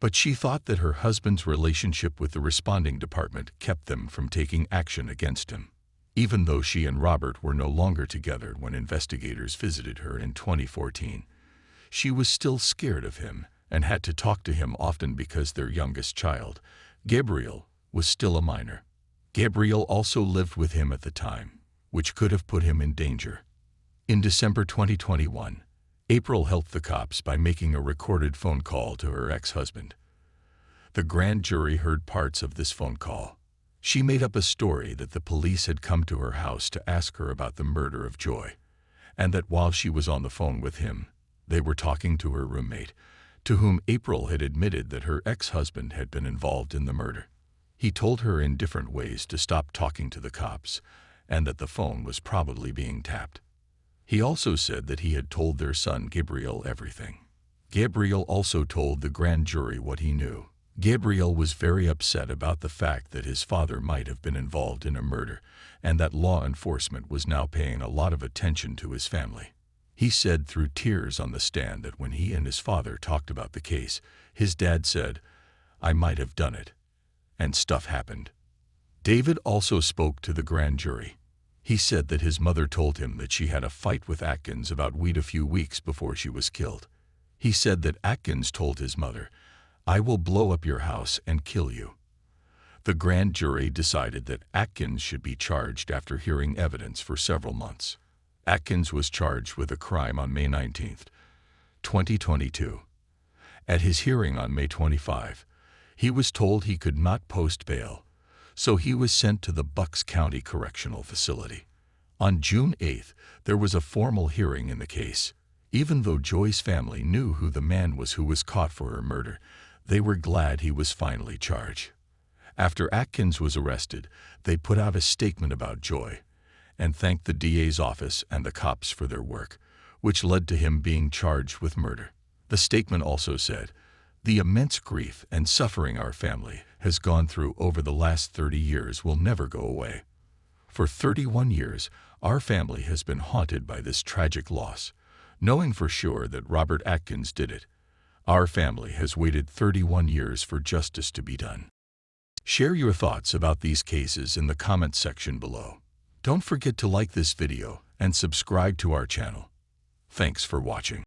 but she thought that her husband's relationship with the responding department kept them from taking action against him. Even though she and Robert were no longer together when investigators visited her in 2014, she was still scared of him and had to talk to him often because their youngest child, Gabriel, was still a minor. Gabriel also lived with him at the time, which could have put him in danger. In December 2021, April helped the cops by making a recorded phone call to her ex-husband. The grand jury heard parts of this phone call. She made up a story that the police had come to her house to ask her about the murder of Joy, and that while she was on the phone with him, they were talking to her roommate, to whom April had admitted that her ex-husband had been involved in the murder. He told her in different ways to stop talking to the cops, and that the phone was probably being tapped. He also said that he had told their son Gabriel everything. Gabriel also told the grand jury what he knew. Gabriel was very upset about the fact that his father might have been involved in a murder, and that law enforcement was now paying a lot of attention to his family. He said through tears on the stand that when he and his father talked about the case, his dad said, "I might have done it," and stuff happened. David also spoke to the grand jury. He said that his mother told him that she had a fight with Atkins about weed a few weeks before she was killed. He said that Atkins told his mother, "I will blow up your house and kill you." The grand jury decided that Atkins should be charged after hearing evidence for several months. Atkins was charged with a crime on May 19, 2022. At his hearing on May 25, he was told he could not post bail, so he was sent to the Bucks County Correctional Facility. On June 8, there was a formal hearing in the case. Even though Joy's family knew who the man was who was caught for her murder, they were glad he was finally charged. After Atkins was arrested, they put out a statement about Joy and thanked the DA's office and the cops for their work, which led to him being charged with murder. The statement also said, "The immense grief and suffering our family has gone through over the last 30 years will never go away. For 31 years, our family has been haunted by this tragic loss, knowing for sure that Robert Atkins did it. Our family has waited 31 years for justice to be done." Share your thoughts about these cases in the comments section below. Don't forget to like this video and subscribe to our channel. Thanks for watching.